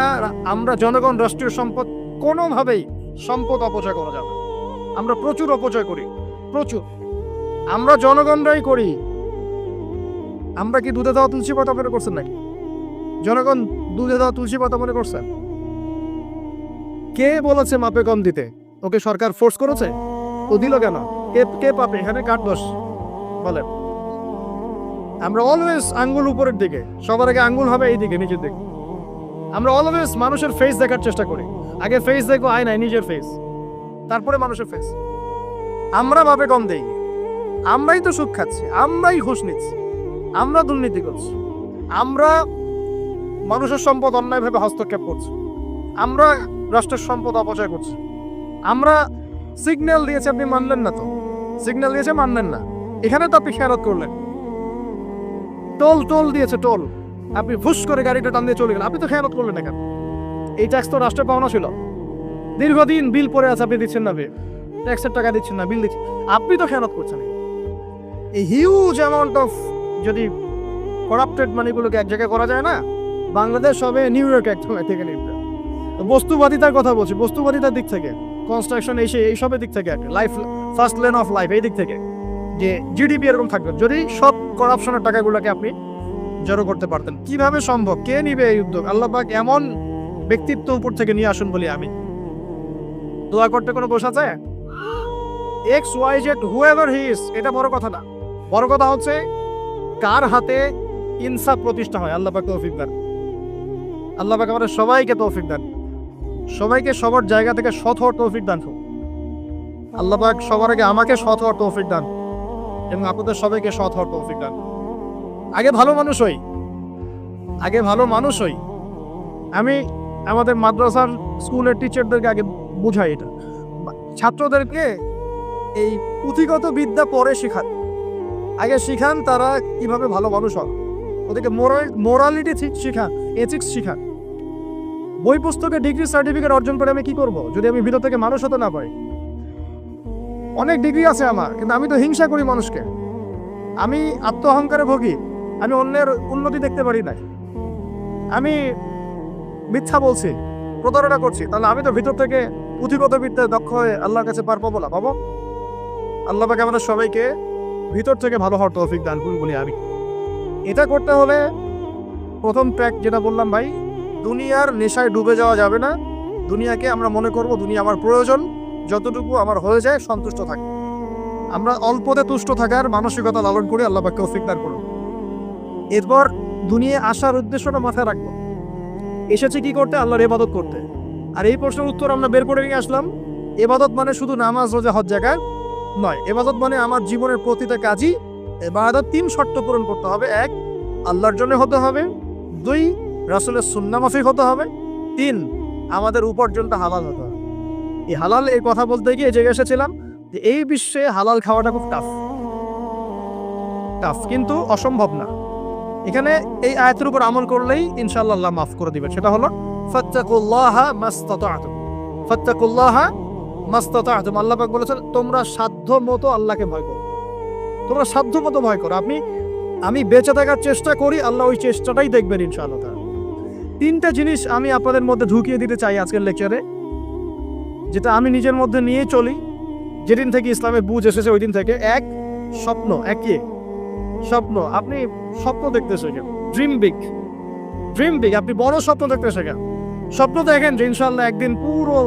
আমরা জনগণ, রাষ্ট্রীয় সম্পদ, কোনোভাবেই সম্পদ অপচয় করা যাবে। আমরা প্রচুর অপচয় করি, প্রচুর। আমরা জনগণরাই করি। আমরা কি দুধে দেওয়া তুলসী পাতা মনে করছেন নাকি? জনগণ দুধে দেওয়া তুলসী পাতা মনে করছেন? কে বলেছে মাপে কম দিতে? ওকে সরকার ফোর্স করেছে? ও দিল কেন? কে পাপে এখানে? কার দোষ বলেন? আমরা অলওয়েজ আঙ্গুল উপরের দিকে, সবার আগে আঙ্গুল হবে এই দিকে, নিচের দিকে। আমরা অলওয়েজ মানুষের ফেস দেখার চেষ্টা করি। আগে ফেস দেখবো আয়নায়, নিজের ফেস, তারপরে মানুষের ফেস। আমরা মাপে কম দেই, আমরাই তো সুদ খাচ্ছি, আমরাই ঘুষ নিচ্ছি, আমরা দুর্নীতি করছি, আমরা মানুষের সম্পদ অন্যায়ভাবে হস্তক্ষেপ করছি, আমরা রাষ্ট্রের সম্পদ অপচয় করছি। আমরা সিগন্যাল দিয়েছে, আপনি মানলেন না তো। সিগন্যাল দিয়েছে, মানলেন না। এখানে তো আপনি খেয়ালত করলেন। টোল দিয়েছে, টোল, আপনি ফুস করে গাড়িটা টান দিয়ে চলে গেলেন, আপনি তো খেয়ালত করলেন না কেন? এই ট্যাক্স তো রাষ্ট্রের পাওনা ছিল, দীর্ঘদিন বিল পড়ে আছে, আপনি দিচ্ছেন না বিল। ট্যাক্সের টাকা দিচ্ছেন না, বিল দিচ্ছেন, আপনি তো খেয়ানত করছেন। এই হিউজ অ্যামাউন্ট অফ যদি করাপ্টেড মানিগুলোকে এক জায়গায় করা যায় না, বাংলাদেশ হবে নিউ ইয়র্ক একদম থেকে নিবে। বস্তুবাদিতার কথা বলছি, বস্তুবাদিতার দিক থেকে, কনস্ট্রাকশন এইসবের দিক থেকে, life first lane of life এই দিক থেকে, যে জিডিপি এরকম থাকবে যদি সব করাপশনের টাকাগুলোকে আপনি জড়ো করতে পারতেন। কিভাবে সম্ভব? কে নিবে এই উদ্যোগ? আল্লাহ পাক এমন ব্যক্তিত্ব উপর থেকে নিয়ে আসুন বলি আমি। দোয়া করতে কোনো দোষ আছে? X Y Z whoever he is, এটা বড় কথা না। বড় কথা হচ্ছে কার হাতে ইনসাফ প্রতিষ্ঠা হয়। আল্লাহ পাক তৌফিক দেন। আল্লাহ পাক আমাদের সবাইকে তৌফিক দেন, সবাইকে সবার জায়গা থেকে সৎ হওয়ার তৌফিক দান। আল্লাহ পাক সবার আগে আমাকে সৎ হওয়ার তৌফিক দান এবং আপনাদের সবাইকে সৎ হওয়ার তৌফিক দান। আগে ভালো মানুষ হই, আগে ভালো মানুষ হই। আমি আমাদের মাদ্রাসার স্কুলের টিচারদেরকে আগে বুঝাই এটা, ছাত্রদেরকে এই পুঁথিগত বিদ্যা পরে শেখান, আগে শিখান তারা কিভাবে ভালো মানুষ হয়, ওদেরকে মোরালিটি শিখান, এথিক্স শিখান। বই পুস্তকে ডিগ্রি সার্টিফিকেট অর্জন করে আমি কি করব যদি আমি ভিতর থেকে মানুষ হতে না পারি? অনেক ডিগ্রি আছে আমার, কিন্তু আমি তো হিংসা করি মানুষকে, আমি আত্ম অহংকারে ভোগী, আমি অন্যের উন্নতি দেখতে পারি না, আমি মিথ্যা বলছি, প্রতারণা করছি, তাহলে আমি তো ভিতর থেকে পুঁথিগত বিদ্যায় দক্ষ হয়ে আল্লাহর কাছে পার পাবো না। পাবো? আল্লাহ পাক আমাদের সবাইকে ভিতর থেকে ভালো হওয়ার তৌফিক দান করুন বলি আমি। এটা করতে হলে প্রথম ট্র্যাক যেটা বললাম ভাই, দুনিয়ার নেশায় ডুবে যাওয়া যাবে না। দুনিয়াকে আমরা মনে করব দুনিয়া আমার প্রয়োজন, যতটুকু আমার হয়ে যায় সন্তুষ্ট থাকি। আমরা অল্পতে তুষ্ট থাকার মানসিকতা লালন করে আল্লাহ পাক তৌফিক দান করুন। এরপর দুনিয়ায় আসার উদ্দেশ্যটা মাথায় রাখবো, এসেছে কি করতে? আল্লাহর ইবাদত করতে। আর এই প্রশ্নের উত্তর আমরা বের করে নিয়ে আসলাম। ইবাদত মানে শুধু নামাজ, রোজা, হজ, যাকাত নয়। ইবাদত মানে আমার জীবনের প্রতিটা কাজই ইবাদত। 3 শর্ত পূরণ করতে হবে। 1, আল্লাহর জন্য হতে হবে। 2, রাসূলের সুন্নাহ মাফিক হতে হবে। 3, আমাদের উপার্জনটা হালাল হতে হবে। এই হালাল এই কথা বলতে গিয়ে জেগে এসেছিলাম যে এই বিশ্বে হালাল খাওয়াটা খুব টাফ, কিন্তু অসম্ভব না। এখানে এই আয়াতের উপর আমল করলেই ইনশাআল্লাহ আল্লাহ মাফ করে দিবেন। সেটা হলো ফাত্তাকুল্লাহা মাসতাতা'তুম, ফাত্তাকুল্লাহা মাসতাতা'তুম। আল্লাহ পাক বলেছেন তোমরা সাধ্য মতো আল্লাহকে ভয় করো, তোমরা সাধ্য মতো ভয় করো। আমি বেঁচে থাকার চেষ্টা করি, আল্লাহ ওই চেষ্টাটাই দেখবেন ইনশাআল্লাহ। 3টা জিনিস আমি আপনাদের মধ্যে ঢুকিয়ে দিতে চাই আজকের লেকচারে, যেটা আমি নিজের মধ্যে নিয়ে চলি যেদিন থেকে ইসলামের বুঝ এসেছে ওই দিন থেকে। 1, স্বপ্ন। একই স্বপ্ন। আপনি স্বপ্ন দেখতে শেখেন, ড্রিম বিগ। আপনি বড় স্বপ্ন দেখতে শেখেন। স্বপ্ন দেখেন যে ইনশাআল্লাহ একদিন পুরো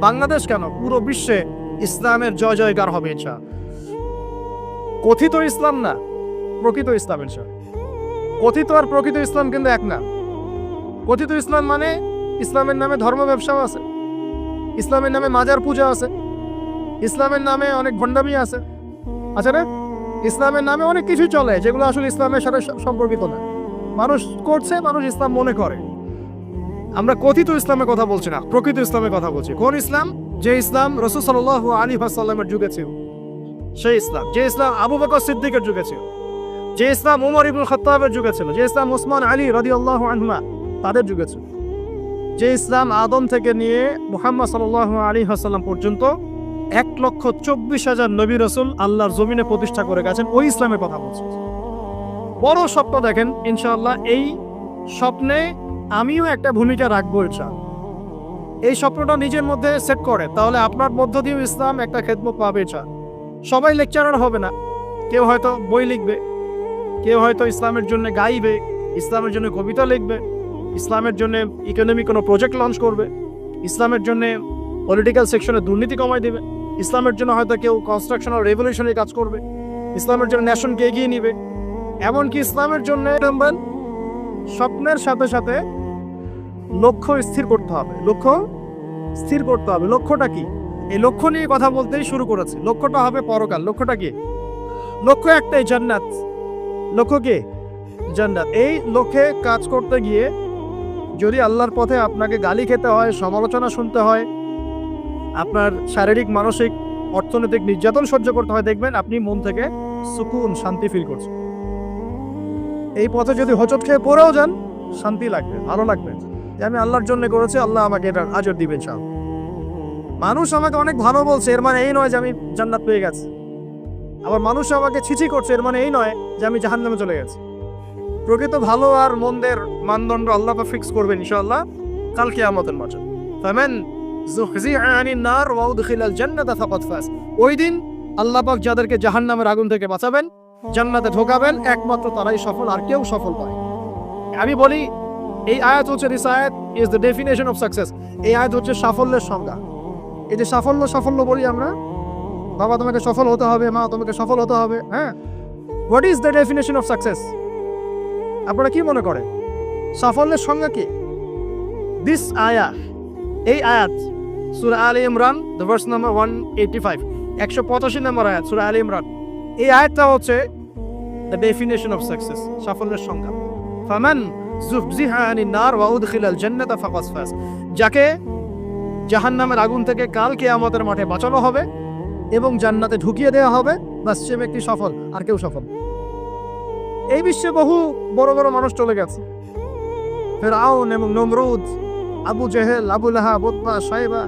বাংলাদেশ কেন পুরো বিশ্বে ইসলামের জয় জয়গার হবে ইনশাআল্লাহ। কথিত ইসলাম না, প্রকৃত ইসলাম ইনশাআল্লাহ। কথিত আর প্রকৃত ইসলাম কিন্তু এক না। কথিত ইসলাম মানে ইসলামের নামে ধর্ম ব্যবসাও আছে, ইসলামের নামে মাজার পূজা আছে, ইসলামের নামে অনেক ভণ্ডামি আছে, আছে না? ইসলামের নামে অনেক কিছু চলে যেগুলো আসলে ইসলামের সাথে সম্পর্কিত না। মানুষ করছে, মানুষ ইসলাম মনে করে। আমরা কথিত ইসলামের কথা বলছি না, প্রকৃত ইসলামের কথা বলছি। কোন ইসলাম? যে ইসলাম রাসূল সাল্লাল্লাহু আলাইহি ওয়াসাল্লামের যুগে ছিল, সেই ইসলাম। যে ইসলাম আবু বকর সিদ্দিকের যুগে ছিল, যে ইসলাম উমর ইবনে খাত্তাবের যুগে ছিল, যে ইসলাম ওসমান আলী রাদিয়াল্লাহু আনহুমা তাদের যুগে ছিল, যে ইসলাম আদম থেকে নিয়ে মুহাম্মদ সাল্লাল্লাহু আলাইহি ওয়াসাল্লাম পর্যন্ত 1,24,000 নবী রাসূল আল্লাহর জমিনে প্রতিষ্ঠা করে গেছেন, ওই ইসলামের কথা বলছি। বড় স্বপ্ন দেখেন ইনশাআল্লাহ। এই স্বপ্নে আমিও একটা ভূমিকা রাখবো ইনশাআল্লাহ। এই স্বপ্নটা নিজের মধ্যে সেট করে, তাহলে আপনার মধ্য দিয়ে ইসলাম একটা খেদমত পাবে ইনশাআল্লাহ। সবাই লেকচারার হবে না, কেউ হয়তো বই লিখবে, কেউ হয়তো ইসলামের জন্য গাইবে, ইসলামের জন্য কবিতা লিখবে, ইসলামের জন্য ইকোনমিক কোনো প্রজেক্ট লঞ্চ করবে, ইসলামের জন্য পলিটিক্যাল সেকশনে দুর্নীতি কমাই দেবে, ইসলামের জন্য হয়তো কেউ কনস্ট্রাকশন আর রেভলিউশনের কাজ করবে, ইসলামের জন্য নেশনকে এগিয়ে নিবে। এমনকি ইসলামের জন্য স্বপ্নের সাথে সাথে লক্ষ্য স্থির করতে হবে। লক্ষ্যটা কি? এই লক্ষ্য নিয়ে কথা বলতেই শুরু করেছে। লক্ষ্যটা হবে পরকাল। লক্ষ্যটা কি? লক্ষ্য একটাই, জান্নাত। লক্ষ্য কি? জান্নাত। এই লক্ষ্যে কাজ করতে গিয়ে যদি আল্লাহর পথে আপনাকে গালি খেতে হয়, সমালোচনা শুনতে হয়, আপনার শারীরিক, মানসিক, অর্থনৈতিক নির্যাতন সহ্য করতে হয়, দেখবেন আপনি মন থেকে সুকুন, শান্তি ফিল করছেন। এই পথে যদি হোঁচট খেয়ে পড়েও যান, শান্তি লাগবে, ভালো লাগবে যে আমি আল্লাহর জন্য করেছি, আল্লাহ আমাকে এটার আজর দিবেন। মানুষ আমাকে অনেক ভালো বলছে, এর মানে এই নয় যে আমি জান্নাত পেয়ে গেছি। আবার মানুষ আমাকে ছিছি করছে, এর মানে এই নয় যে আমি জাহান্নামে চলে গেছি। প্রকৃত ভালো আর মন্দের মানদণ্ড আল্লাহ পাক ফিক্স করবেন ইনশাআল্লাহ কাল কিয়ামতের মাঠে। ফামান যুহজিহা আনিন নার ওয়া উদখিলাল জান্নাতা ফাকাদ ফাজ। ওই দিন আল্লাহ পাক যাদেরকে জাহান্নামের আগুন থেকে বাঁচাবেন, জান্নাতে ঢোকাবেন, একমাত্র তারাই সফল, আর কেউ সফল নয়। আমি বলি এই আয়াত হচ্ছে, দিস আয়াত is the definition of success. এই আয়াত হচ্ছে সাফল্যের সংজ্ঞা। এই যে সাফল্য বলি আমরা, বাবা তোমাকে সফল হতে হবে, মা তোমাকে সফল হতে হবে, হ্যাঁ, what is the definition of success? আপনারা কি মনে করেন সাফল্যের সংজ্ঞা কি? দিস আয়াত, এই আয়াত সূরা আলে ইমরান দ্য ভার্স নাম্বার 185, 185 নম্বর আয়াত সূরা আলে ইমরান। এই আয়াতটা হচ্ছে দ্য ডেফিনেশন অফ সাকসেস, সাফল্যের সংজ্ঞা। ফামান যুহজিহা আনিন নার ওয়া উদখিলাল জান্নাতা ফাকাদ ফাজ। যাকে জাহান্নামের আগুন থেকে কাল কিয়ামতের মাঠে বাঁচানো হবে এবং জান্নাতে ঢুকিয়ে দেওয়া হবে, বাস সে ব্যক্তি সফল, আর কেউ সফল। এই বিশ্বে বহু বড় বড় মানুষ চলে গেছে, ফিরআউন এবং নমরুদ, আবু জেহেল, আবু লাহাব, উতবা, সাইবা,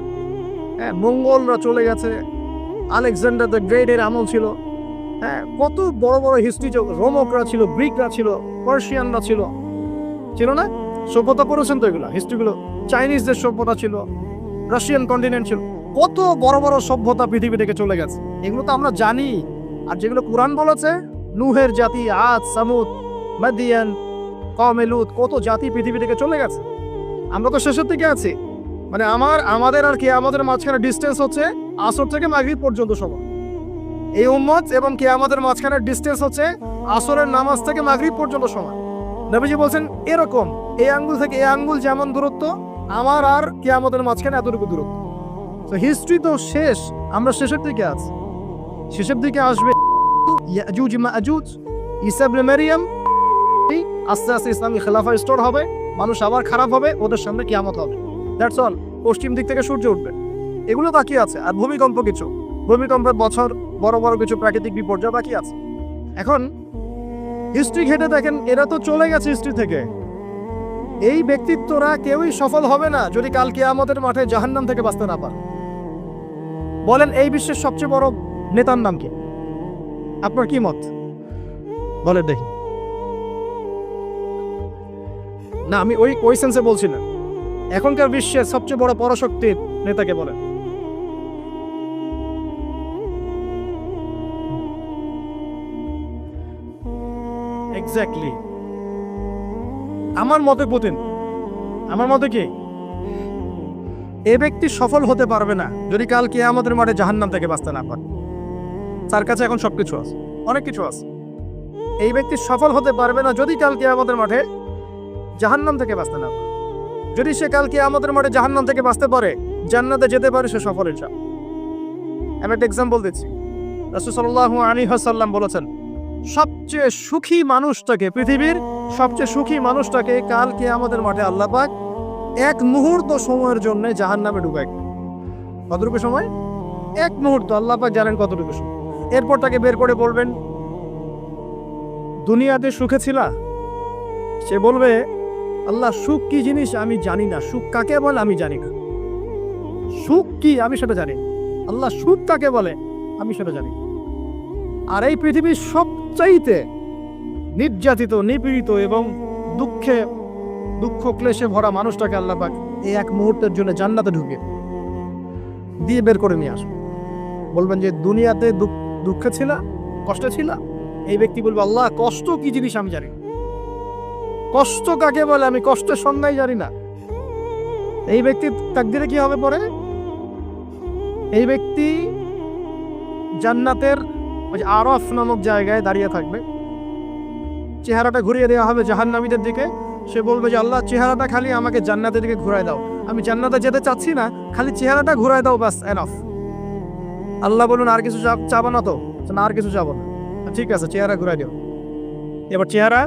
মঙ্গলরা চলে গেছে, আলেকজান্ডার দ্য গ্রেটের আমল ছিল, কত বড় বড় হিস্ট্রি, রোমকরা ছিল, গ্রিকরা ছিল, পার্সিয়ানরা ছিল না? সভ্যতা করেছেন তো এগুলো, হিস্ট্রিগুলো। চাইনিজদের সভ্যতা ছিল, রাশিয়ান কন্টিনেন্ট ছিল, কত বড় বড় সভ্যতা পৃথিবী থেকে চলে গেছে। এগুলো তো আমরা জানি। আর যেগুলো কুরআন বলেছে, নূহের জাতি, আদ, সামুদ, মাদিয়ান, কওমে লূত, কত জাতি পৃথিবী থেকে চলে গেছে। আমরা তো শেষের দিকে আছি। মানে আমাদের আর কিয়ামতের মাঝখানে ডিস্টেন্স হচ্ছে আসর থেকে মাগরিব পর্যন্ত সময়। এই উম্মত এবং কিয়ামতের মাঝখানে ডিস্টেন্স হচ্ছে আসরের নামাজ থেকে মাগরিব পর্যন্ত সময়। নবীজি বলছেন এরকম, এই আঙ্গুল থেকে এই আঙ্গুল যেমন দূরত্ব, আমার আর কিয়ামতের মাঝখানে এতটুকু দূরত্ব। তো হিস্ট্রি তো শেষ, আমরা শেষের দিকে আছি। শেষের দিকে আসবে ইয়াজুজ মাজুজ, ঈসা ইবনে মারইয়াম, আস্তে আস্তে ইসলামী খেলাফা স্টোর হবে, মানুষ আবার খারাপ হবে, ওদের সামনে কিয়ামত হবে। That's all. পশ্চিম দিক থেকে সূর্য উঠবে, এগুলো বাকি আছে। আর ভূমিকম্প, কিছু ভূমিকম্পের বছর, বড় বড় কিছু প্রাকৃতিক বিপর্যয় বাকি আছে। এখন হিস্ট্রি ঘেটে দেখেন, এরা তো চলে গেছে হিস্ট্রি থেকে। এই ব্যক্তিত্বরা কেউই সফল হবে না যদি কাল কিয়ামতের মাঠে জাহান্নাম থেকে বাঁচতে না পারে। বলেন এই বিশ্বের সবচেয়ে বড় নেতার নাম কি? আপনার কি মত বলেন দেখি। না, আমি ওই সেন্সে বলছি না। এখনকার বিশ্বের সবচেয়ে বড় পরাশক্তির নেতাকে বলেন। এক্স্যাক্টলি আমার মতে পুতিন। আমার মতে কি, এ ব্যক্তি সফল হতে পারবে না যদি কাল কিয়ামতের মাঠে জাহান্নাম থেকে বাঁচতে না পারে। তার কাছে এখন সবকিছু আছে, অনেক কিছু আছে। এই ব্যক্তি সফল হতে পারবে না যদি কাল কিয়ামতের মাঠে জাহান্নাম থেকে বাঁচতে না পারে। যদি সে কাল কিয়ামতের মাঠে জাহান্নাম থেকে বাঁচতে পারে, জান্নাতে যেতে পারে, সে সফল ইনশাআল্লাহ। আমি একটা এক্সাম্পল দিচ্ছি। রাসূল সাল্লাল্লাহু আলাইহি ওয়াসাল্লাম বলেছেন, সবচেয়ে সুখী মানুষটাকে, পৃথিবীর সবচেয়ে সুখী মানুষটাকে কাল কিয়ামতের মাঠে আল্লাহ পাক এক মুহূর্ত সময়ের জন্য জাহান্নামে ঢুকায়। কতটুকু সময়? এক মুহূর্ত। আল্লাহ পাক জানেন কতটুকু সময়। এরপর তাকে বের করে বলবেন, দুনিয়াতে সুখে ছিলা? সে বলবে, আল্লাহ সুখ কি জিনিস আমি জানি না, সুখ কাকে বলে আমি জানি না, সুখ কি আমি সেটা জানি। আল্লাহ সুখ কাকে বলে আমি সেটা জানি। আর এই পৃথিবীর সবচাইতে নির্যাতিত, নিপীড়িত এবং দুঃখ ক্লেশে ভরা মানুষটাকে আল্লাহ পাক এই এক মুহূর্তের জন্য জান্নাতে ঢুকে দিয়ে বের করে নিয়ে আসবে। বলবেন যে দুনিয়াতে দুঃখে ছিল, কষ্টে ছিল। এই ব্যক্তি বলবে, আল্লাহ কষ্ট কি জিনিস আমি জানি না, কষ্ট কাকে বলে আমি কষ্টের সংজ্ঞাই জানি না। এই ব্যক্তির তাকদিরে কি হবে পরে? এই ব্যক্তি জান্নাতের আরফ নামক জায়গায় দাঁড়িয়ে থাকবে, চেহারাটা ঘুরিয়ে দেওয়া হবে জাহান্নামীদের দিকে। সে বলবে যে আল্লাহ চেহারাটা খালি আমাকে জান্নাতের দিকে ঘুরায় দাও, আমি জান্নাতে যেতে চাচ্ছি না, খালি চেহারাটা ঘুরায় দাও, বাস এনাফ। আল্লাহ বলুন আর কিছু চাবো না তো? না, আর কিছু চাবো না। ঠিক আছে, চেহারা ঘুরাই দিও। এবার চেহারা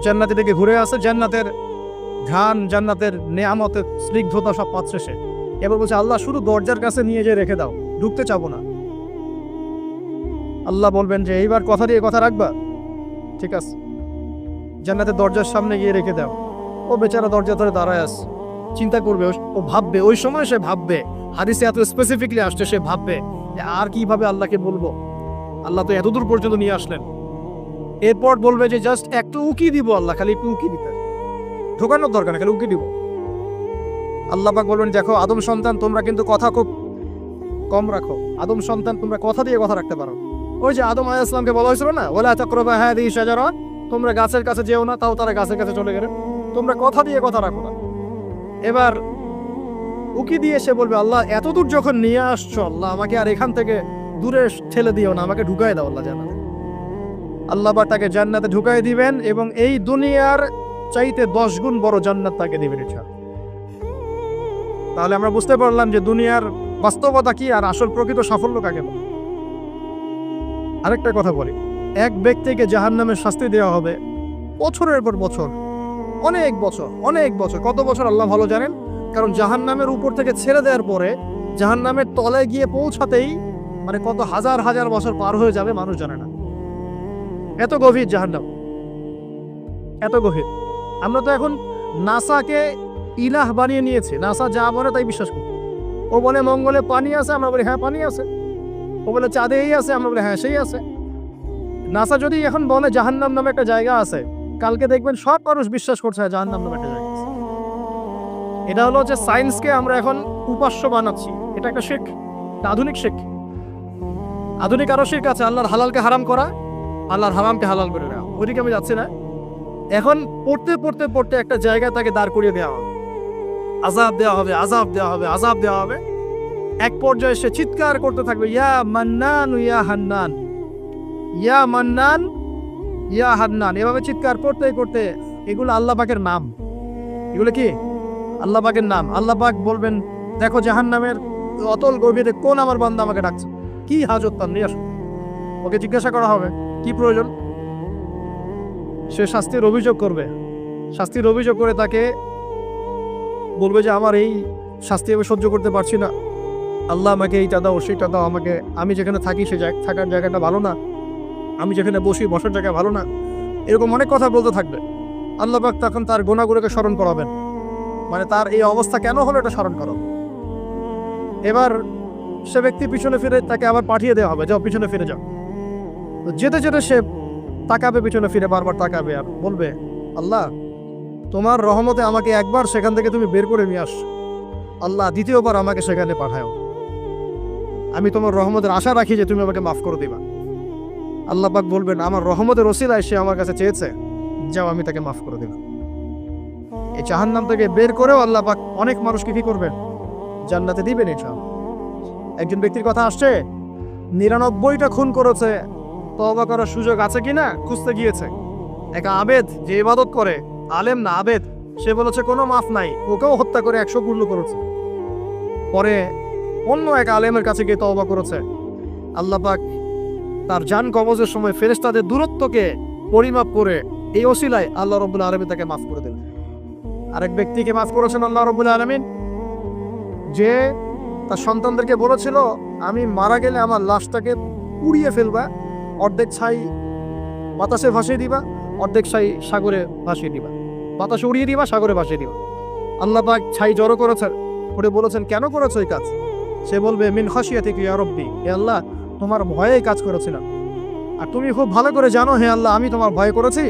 জান্নাতের দিকে ঘুরে আসে, জান্নাতের ঘ্রাণ, জান্নাতের নেয়ামতের স্নিগ্ধতা সব পাচ্ছে সে। এবার বলছে আল্লাহ শুধু দরজার কাছে নিয়ে যেয়ে রেখে দাও, ঢুকতে চাবো না। আল্লাহ বলবেন যে এইবার কথা দিয়ে কথা রাখবা, ঠিক আছে, জান্নাতের দরজার সামনে গিয়ে রেখে দাও। ও বেচারা দরজা ধরে দাঁড়ায় আস, চিন্তা করবে, ও ভাববে, ওই সময় সে ভাববে, হাদিসে এত স্পেসিফিকলি আসছে, সে ভাববে যে আর কিভাবে আল্লাহকে বলবো, আল্লাহ তো এতদূর পর্যন্ত নিয়ে আসলেন। এরপর বলবে যে জাস্ট একটু উকি দিব, আল্লাহ খালি একটু উকি দিতে, ঢোকানোর দরকার না, খালি উকি দিব। আল্লাহ পাক বলবেন, দেখো আদম সন্তান, তোমরা কিন্তু কথা খুব কম রাখো। আদম সন্তান, তোমরা কথা দিয়ে কথা রাখতে পারো। ওই যে আদম আলাইহিস সালামকে বলা হয়েছিল না, ওয়ালা তাকরাবা হাযিহি শাজারা, তোমরা গাছের কাছে যেও না, তাও তারা গাছের কাছে চলে গেলেন। তোমরা কথা দিয়ে কথা রাখো না। এবার উকি দিয়ে সে বলবে, আল্লাহ এতদূর যখন নিয়ে আসছো, আল্লাহ আমাকে আর এখান থেকে দূরে ঠেলে দিও না, আমাকে ঢুকাই দাও আল্লাহ জান্নাতে। আল্লাহ পাক তাকে জান্নাতে ঢুকাই দিবেন এবং এই দুনিয়ার চাইতে 10 গুণ বড় জান্নাত তাকে দিবেন ইনশাআল্লাহ। তাহলে আমরা বুঝতে পারলাম যে দুনিয়ার বাস্তবতা কি আর আসল প্রকৃত সাফল্য কাকে বলে। আরেকটা কথা বলি, এক ব্যক্তিকে জাহান্নামের শাস্তি দেওয়া হবে বছরের পর বছর, অনেক বছর, অনেক বছর। কত বছর আল্লাহ ভালো জানেন, কারণ জাহান্নামের উপর থেকে ছেড়ে দেওয়ার পরে জাহান্নামের তলায় গিয়ে পৌঁছাতেই মানে কত হাজার হাজার বছর পার হয়ে যাবে মানুষ জানে না। এত গভীর জাহান্নাম, এত গভীর। আমরা তো এখন নাসাকে ইলাহ বানিয়ে নিয়েছি, নাসা যা বলে তাই বিশ্বাস করি। ও বলে মঙ্গলে পানি আছে, আমরা বলি হ্যাঁ পানি আছে। ও বলে চাঁদে এই আছে, আমরা বলি হ্যাঁ সেই আছে। নাসা যদি এখন বলে জাহান্নাম নামে একটা জায়গা আছে, কালকে দেখবেন সব মানুষ বিশ্বাস করছে জাহান্নাম নামে একটা জায়গা আছে। এটা হলো যে সায়েন্সকে আমরা এখন উপাস্য বানাচ্ছি, এটা একটা শিরক, একটা আধুনিক শিরক। আধুনিক আরো শিরক আছে, আল্লাহর হালালকে হারাম করা, আল্লাহর হারামকে হালাল করে দেওয়া। ওইদিকে আমি যাচ্ছি না। এখন পড়তে পড়তে পড়তে একটা জায়গায় তাকে দাঁড় করিয়ে দেওয়া হবে, আযাব দেওয়া হবে, আযাব দেওয়া হবে, আযাব দেওয়া হবে। এক পর্যায়ে সে চিৎকার করতে থাকবে, ইয়া মান্নান ইয়া হান্নান, ইয়া মান্নান ইয়া হান্নান। এভাবে চিৎকার করতে করতে, এগুলো আল্লাহ পাকের নাম। এগুলো কি আল্লাহ পাকের নাম। আল্লাহ পাক বলবেন, দেখো জাহান্নামের অতল গভীরে কোন আমার বান্দা আমাকে ডাকছে, কি হাজত তার, নিয়ে আসো। ওকে জিজ্ঞাসা করা হবে কি প্রয়োজন। সে শাস্তির অভিযোগ করবে, শাস্তির অভিযোগ করে তাকে বলবে যে আমার এই শাস্তি আমি সহ্য করতে পারছি না, আল্লাহ আমাকে এইটা দাও সেইটা দাও, আমাকে, আমি যেখানে থাকি সে থাকার জায়গাটা ভালো না, আমি যেখানে বসি বসার জায়গা ভালো না, এরকম অনেক কথা বলতে থাকবে। আল্লাহ পাক তখন তার গুনাহগুলোকে স্মরণ করাবেন, মানে তার এই অবস্থা কেন হলো এটা স্মরণ করো। এবার সে ব্যক্তি পিছনে ফিরে, তাকে আবার পাঠিয়ে দেওয়া হবে, যাও পিছনে ফিরে যাও। তো যেতে যেতে সে তাকাবে পিছনে ফিরে, বারবার তাকাবে আর বলবে, আল্লাহ তোমার রহমতে আমাকে একবার সেখান থেকে তুমি বের করে নিয়ে আস, আল্লাহ দ্বিতীয়বার আমাকে সেখানে পাঠাও, আমি তোমার রহমতের আশা রাখি যে তুমি আমাকে মাফ করে দিবা। আল্লাহ পাক বলবেন, আমার রহমতের ওসিলায় সে আমার কাছে চেয়েছে, যাও আমি তাকে মাফ করে দেব। এই জাহান্নাম থেকে বের করেও আল্লাহ পাক অনেক মানুষকে কি করবেন, জান্নাতে দিবেন। এটা একজন ব্যক্তির কথা আসছে, 99টা খুন করেছে, তওবা করার সুযোগ আছে কিনা খুঁজতে গিয়েছে। এক আবেদ যে ইবাদত করে, আলেম না আবেদ, সে বলেছে কোনো মাফ নাই, ওকেও হত্যা করে 100 পূর্ণ করেছে। পরে অন্য এক আলেমের কাছে গিয়ে তওবা করেছে, আল্লাহ পাক তার জান কবজের সময় ফেরেশতাদের দূরত্বকে পরিমাপ করে এই ওসিলায় আল্লাহ রাব্বুল আলামিন তাকে মাফ করে দিলেন। আরেক ব্যক্তিকে মাফ করেছেন আল্লাহ রাব্বুল আলামিন, যে তার সন্তানদেরকে বলেছিল আমি মারা গেলে আমার লাশটাকে পুড়িয়ে ফেলবা, অর্ধেক ছাই বাতাসে ভাসিয়ে দিবা, অর্ধেক ছাই সাগরে ভাসিয়ে দিবা, বাতাসে উড়িয়ে দিবা, সাগরে ভাসিয়ে দিবা। আল্লাহ পাক ছাই জড়ো করেছেন, করে বলেছেন কেন করেছো এই কাজ? সে বলবে মিন খাশিয়াতিকা ইয়া রাব্বি, হে আল্লাহ তোমার ভয়ে কাজ করেছিলাম, আর তুমি খুব ভালো করে জানো হে আল্লাহ আমি তোমার ভয় করেছি,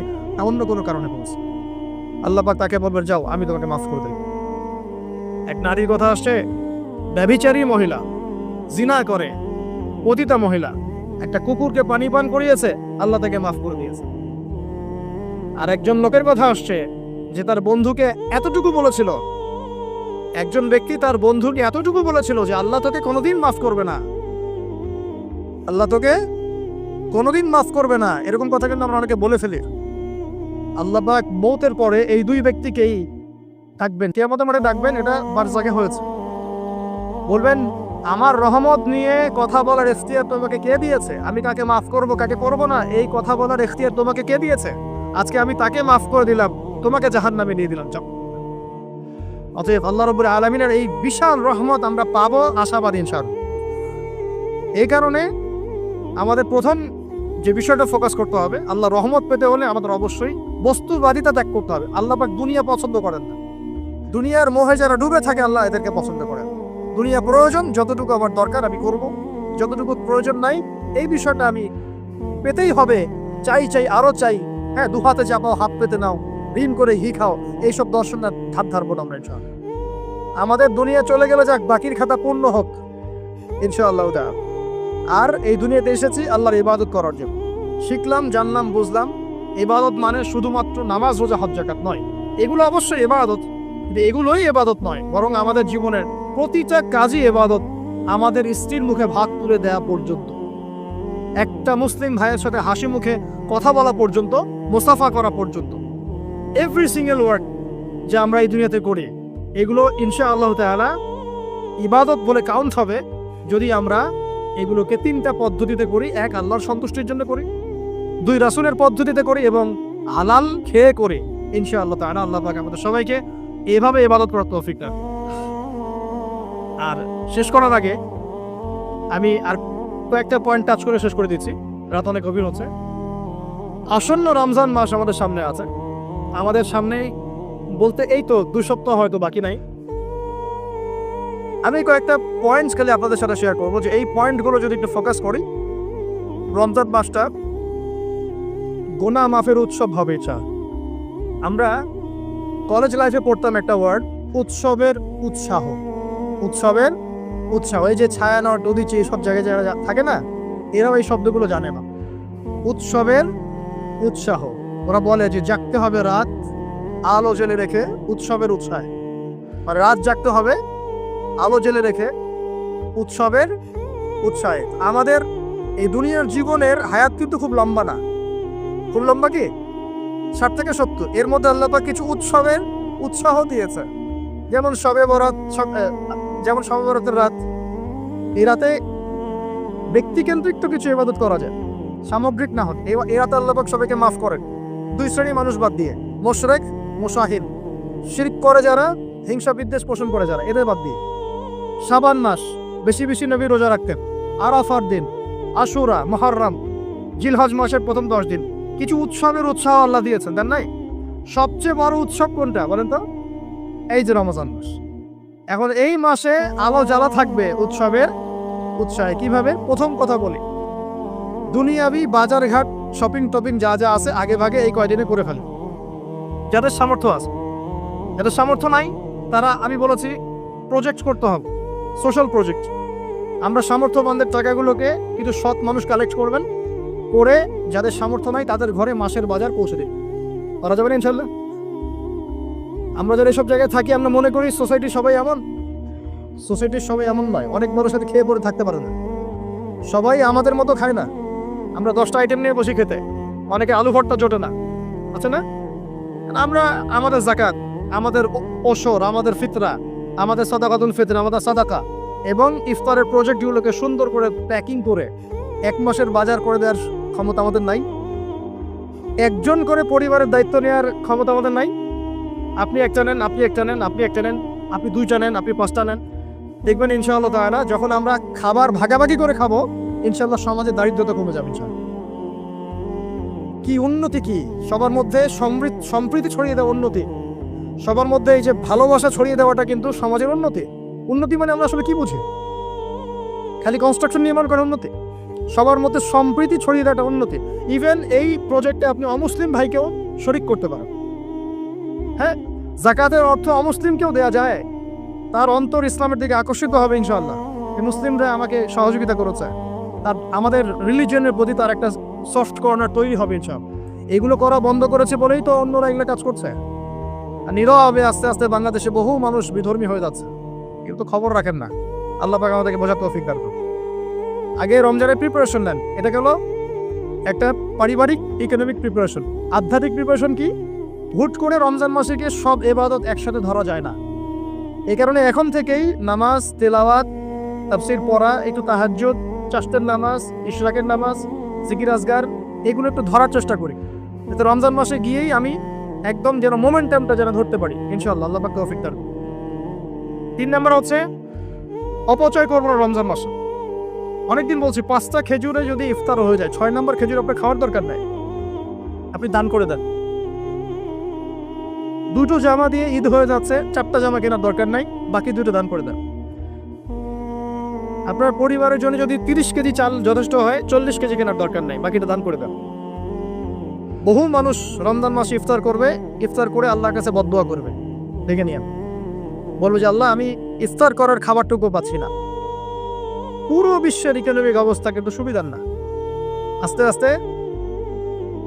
অন্য কোনো কারণে করেছি। আল্লাহ পাক তাকে বলবেন, যাও আমি তোমাকে মাফ করে দেব। এক নারীর কথা আসছে, ব্যভিচারী মহিলা, জিনা করে, পতিতা মহিলা, একটা কুকুরকে পানি পান করিয়েছে, আল্লাহ তাকে মাফ করে দিয়েছে। আর একজন লোকের কথা আসছে যে তার বন্ধুকে এতটুকু বলেছিল, একজন ব্যক্তি তার বন্ধুকে এতটুকু বলেছিল যে আল্লাহ তোকে কোনোদিন মাফ করবে না, আল্লাহ তোকে কোনোদিন মাফ করবে না। এরকম কথা কিন্তু আমরা অনেকে বলে ফেলি। আল্লাহ পাক মৌতের পরে এই দুই ব্যক্তিকেই ডাকবেন, কিয়ামতের মাঠে ডাকবেন, এটা বারজাখে হয়েছে। বলবেন আমার রহমত নিয়ে কথা বলার ইখতিয়ার তোমাকে কে দিয়েছে? আমি কাকে মাফ করব কাকে করব না এই কথা বলার ইখতিয়ার তোমাকে কে দিয়েছে? আজকে আমি তাকে মাফ করে দিলাম, তোমাকে জাহান্নামে নিয়ে দিলাম, যাও। অতএব আল্লাহ রাব্বুল আলামিনের এই বিশাল রহমত আমরা পাবো আশাবাদী ইনশাআল্লাহ। এই কারণে আমাদের প্রথম যে বিষয়টা ফোকাস করতে হবে, আল্লাহ রহমত পেতে হলে আমাদের অবশ্যই বস্তুবাদিতা ত্যাগ করতে হবে। আল্লাহ পাক দুনিয়া পছন্দ করেন না, দুনিয়ার মোহে যারা ডুবে থাকে আল্লাহ এদেরকে পছন্দ করেন। দুনিয়া প্রয়োজন, যতটুকু আমার দরকার আমি করব, যতটুকু প্রয়োজন নাই এই বিষয়টা আমি পেতেই হবে, চাই চাই আরো চাই, হ্যাঁ দু হাতে চাপাও হাত পেতে নাও, ঋণ করে হি খাও, এইসব দর্শনের ধার ধারবো না আমরা ইনশাআল্লাহ। আমাদের দুনিয়া চলে গেলে যাক, বাকির খাতা পূর্ণ হোক ইনশাআল্লাহ। আর এই দুনিয়াতে এসেছি আল্লাহর ইবাদত করার জন্য। শিখলাম, জানলাম, বুঝলাম ইবাদত মানে শুধুমাত্র নামাজ, রোজা, হজ, যাকাত নয়। এগুলো অবশ্যই ইবাদত, কিন্তু এগুলোই ইবাদত নয়, বরং আমাদের জীবনের প্রতিটা কাজই ইবাদত। আমাদের স্ত্রীর মুখে ভাত তুলে দেওয়া পর্যন্ত, একটা মুসলিম ভাইয়ের সাথে হাসি মুখে কথা বলা পর্যন্ত, মুসাফা করা পর্যন্ত, এভরি সিঙ্গেল ওয়ার্ড যা আমরা এই দুনিয়াতে করি এগুলো ইনশাআল্লাহ তাআলা ইবাদত বলে কাউন্ট হবে যদি আমরা এগুলোকে তিনটা পদ্ধতিতে করি। এক, আল্লাহর সন্তুষ্টির জন্য করি। দুই, রাসূলের পদ্ধতিতে করি। এবং হালাল খেয়ে করি ইনশাআল্লাহ তাআলা। আল্লাহ পাক আমাদের সবাইকে এভাবে ইবাদত করার তৌফিক দান। আর শেষ করার আগে আমি আর কয়েকটা পয়েন্ট টাচ করে শেষ করে দিচ্ছি, রাত অনেক গভীর হচ্ছে। আসন্ন রমজান মাস আমাদের সামনে আছে। আমাদের সামনে বলতে এই তো 2 সপ্তাহ হয়তো বাকি নাই। আমি কয়েকটা পয়েন্টস খালি আপনাদের সাথে শেয়ার করবো, যে এই পয়েন্টগুলো যদি একটু ফোকাস করি, রমজান মাসটা গুনাহ মাফের উৎসব হবে। আমরা কলেজ লাইফে পড়তাম একটা ওয়ার্ড, উৎসবের উৎসাহ। উৎসবের উৎসাহ, এই যে ছায়ানট, উদিচি, সব জায়গায় যারা থাকে না, এরাও এই শব্দগুলো জানে না। উৎসবের উৎসাহ, ওরা বলে যে জাগতে হবে রাত আলো জেলে রেখে উৎসবের উৎসাহে, মানে রাত জাগতে হবে আলো জেলে রেখে উৎসবের উৎসাহে। আমাদের এই দুনিয়ার জীবনের হায়াত কিন্তু খুব লম্বা না, খুব লম্বা কি 60 থেকে 70, এর মধ্যে আল্লাহ পাক কিছু উৎসবের উৎসাহ দিয়েছে। যেমন শবে বরাত, যেমন শবে বরাতের রাত, এই রাতে ব্যক্তিকেন্দ্রিক তো কিছু ইবাদত করা যায়, সামগ্রিক না হতে। এই রাতে আল্লাহ পাক সবাইকে মাফ করেন, 2 শ্রেণীর মানুষ বাদ দিয়ে, মুশরিক, মুশাহিদ, শিরক করে যারা, হিংসা বিদ্বেষ পোষণ করে যারা, এদের বাদ দিয়ে। শাবান মাস বেশি বেশি নবী রোজা রাখতেন। আরাফার দিন, আশুরা, মুহররম, জিলহজ মাসের প্রথম 10 দিন কিছু উৎসবের উৎসাহ আল্লাহ দিয়েছেন, দেন নাই? সবচেয়ে বড় উৎসব কোনটা বলেন তো? এই যে রমজান মাস। এখন এই মাসে আলো জ্বালা থাকবে উৎসবের উৎসাহে। কিভাবে? প্রথম কথা বলি, দুনিয়াবি বাজার ঘাট, শপিং টপিং যা যা আছে আগে ভাগে এই কয়দিনে করে ফেলে, যাদের সামর্থ্য আছে। যাদের সামর্থ্য নাই তারা, আমি বলেছি, প্রজেক্ট করতে হবে, সোশ্যাল প্রজেক্ট। আমরা সামর্থ্যবানদের টাকাগুলোকে কিছু সৎ মানুষ কালেক্ট করবেন, করে যাদের সামর্থ্য নাই তাদের ঘরে মাসের বাজার পৌঁছে দিন। করা যাবে না ইনশাল্লাহ? আমরা যারা এসব জায়গায় থাকি আমরা মনে করি সোসাইটির সবাই এমন। সোসাইটির সবাই এমন নয়, অনেক বড়োর সাথে খেয়ে পড়ে থাকতে পারে না, সবাই আমাদের মতো খায় না। আমরা 10টা আইটেম নিয়ে বসে খেতে, অনেকে আলু ভর্তা জোটে না, আছে না? আমরা আমাদের যাকাত, আমাদের ওসর, আমাদের ফিতরা, আমাদের সাদাকাতুল ফিতর, আমাদের সাদাকা এবং ইফতারের প্রজেক্টগুলোকে সুন্দর করে প্যাকিং করে 1 মাসের বাজার করে দেওয়ার ক্ষমতা আমাদের নাই। একজন করে পরিবারের দায়িত্ব নেওয়ার ক্ষমতা আমাদের নাই। আপনি একটা নেন, আপনি একটা নেন, আপনি একটা নেন, আপনি 2টা নেন, আপনি 5টা নেন। দেখবেন ইনশাআল্লাহ তাআলা যখন আমরা খাবার ভাগাভাগি করে খাবো, ইনশাআল্লাহ সমাজে দারিদ্রতা কমে যাবে ইনশাআল্লাহ। কি উন্নতি, কি সবার মধ্যে সম্প্রীতি ছড়িয়ে দেওয়া উন্নতি, সবার মধ্যে এই যে ভালোবাসা ছড়িয়ে দেওয়াটা কিন্তু সমাজের উন্নতি। উন্নতি মানে আমরা আসলে কি বুঝি? খালি কনস্ট্রাকশন নির্মাণ করার উন্নতি? সবার মধ্যে সম্প্রীতি ছড়িয়ে দেওয়াটা উন্নতি। ইভেন এই প্রজেক্টে আপনি অমুসলিম ভাইকেও শরিক করতে পারেন। হ্যাঁ, যাকাতের অর্থ অমুসলিমকেও দেওয়া যায়, তার অন্তর ইসলামের দিকে আকর্ষিত হবে ইনশাআল্লাহ। এই মুসলিমরা আমাকে সহযোগিতা করেছে, তার আমাদের রিলিজিয়নের প্রতি তার একটা সফট কর্নার তৈরি হবে ইনশাআল্লাহ। এগুলো করা বন্ধ করেছে বলেই তো অন্যরা এগুলো কাজ করছে। আর নীরবে আস্তে আস্তে বাংলাদেশে বহু মানুষ বিধর্মী হয়ে যাচ্ছে, কিন্তু খবর রাখেন না। আল্লাহ পাক আমাদেরকে বোঝার তৌফিক দান করুন। আগে রমজানের প্রিপারেশন নেন, এটা গেল একটা পারিবারিক ইকোনমিক প্রিপারেশন। আধ্যাত্মিক প্রিপারেশন কি? হুট করে রমজান মাসে গিয়ে সব ইবাদত একসাথে ধরা যায় না। এই কারণে এখন থেকেই নামাজ, তেলাওয়াত, তাফসীর পড়া, একটু তাহাজ্জুদ, চাষ্টের নামাজ, ইশরাকের নামাজ, জিকির আজগার, এগুলো একটু ধরার চেষ্টা করি, যাতে রমজান মাসে গিয়েই আমি একদম যেন মোমেন্টামটা যেন ধরতে পারি ইনশাআল্লাহ। আল্লাহ পাক তৌফিক দান। 3 নাম্বার হচ্ছে অপচয় করবো না রমজান মাসে। অনেকদিন বলছি 5টা খেজুরে যদি ইফতার হয়ে যায়, 6 নাম্বার খেজুর আপনার খাওয়ার দরকার নাই, আপনি দান করে দেন। দুটো জামা দিয়ে ঈদ হয়ে যাচ্ছে, 4টা জামা কেনার দরকার নাই, বাকি 2টো দান করে দেন। আপনার পরিবারের জন্য যদি 30 কেজি চাল যথেষ্ট হয়, 40 কেজি কেনার দরকার নাই, বাকিটা দান করে দেন। বহু মানুষ রমজান মাসে ইফতার করবে, ইফতার করে আল্লাহর কাছে বদদোয়া করবে, দেখে নিয়ে বলবো যে আল্লাহ আমি ইফতার করার খাবারটুকু পাচ্ছি না। পুরো বিশ্বের ইকোনমিক অবস্থা কিন্তু সুবিধার না। আস্তে আস্তে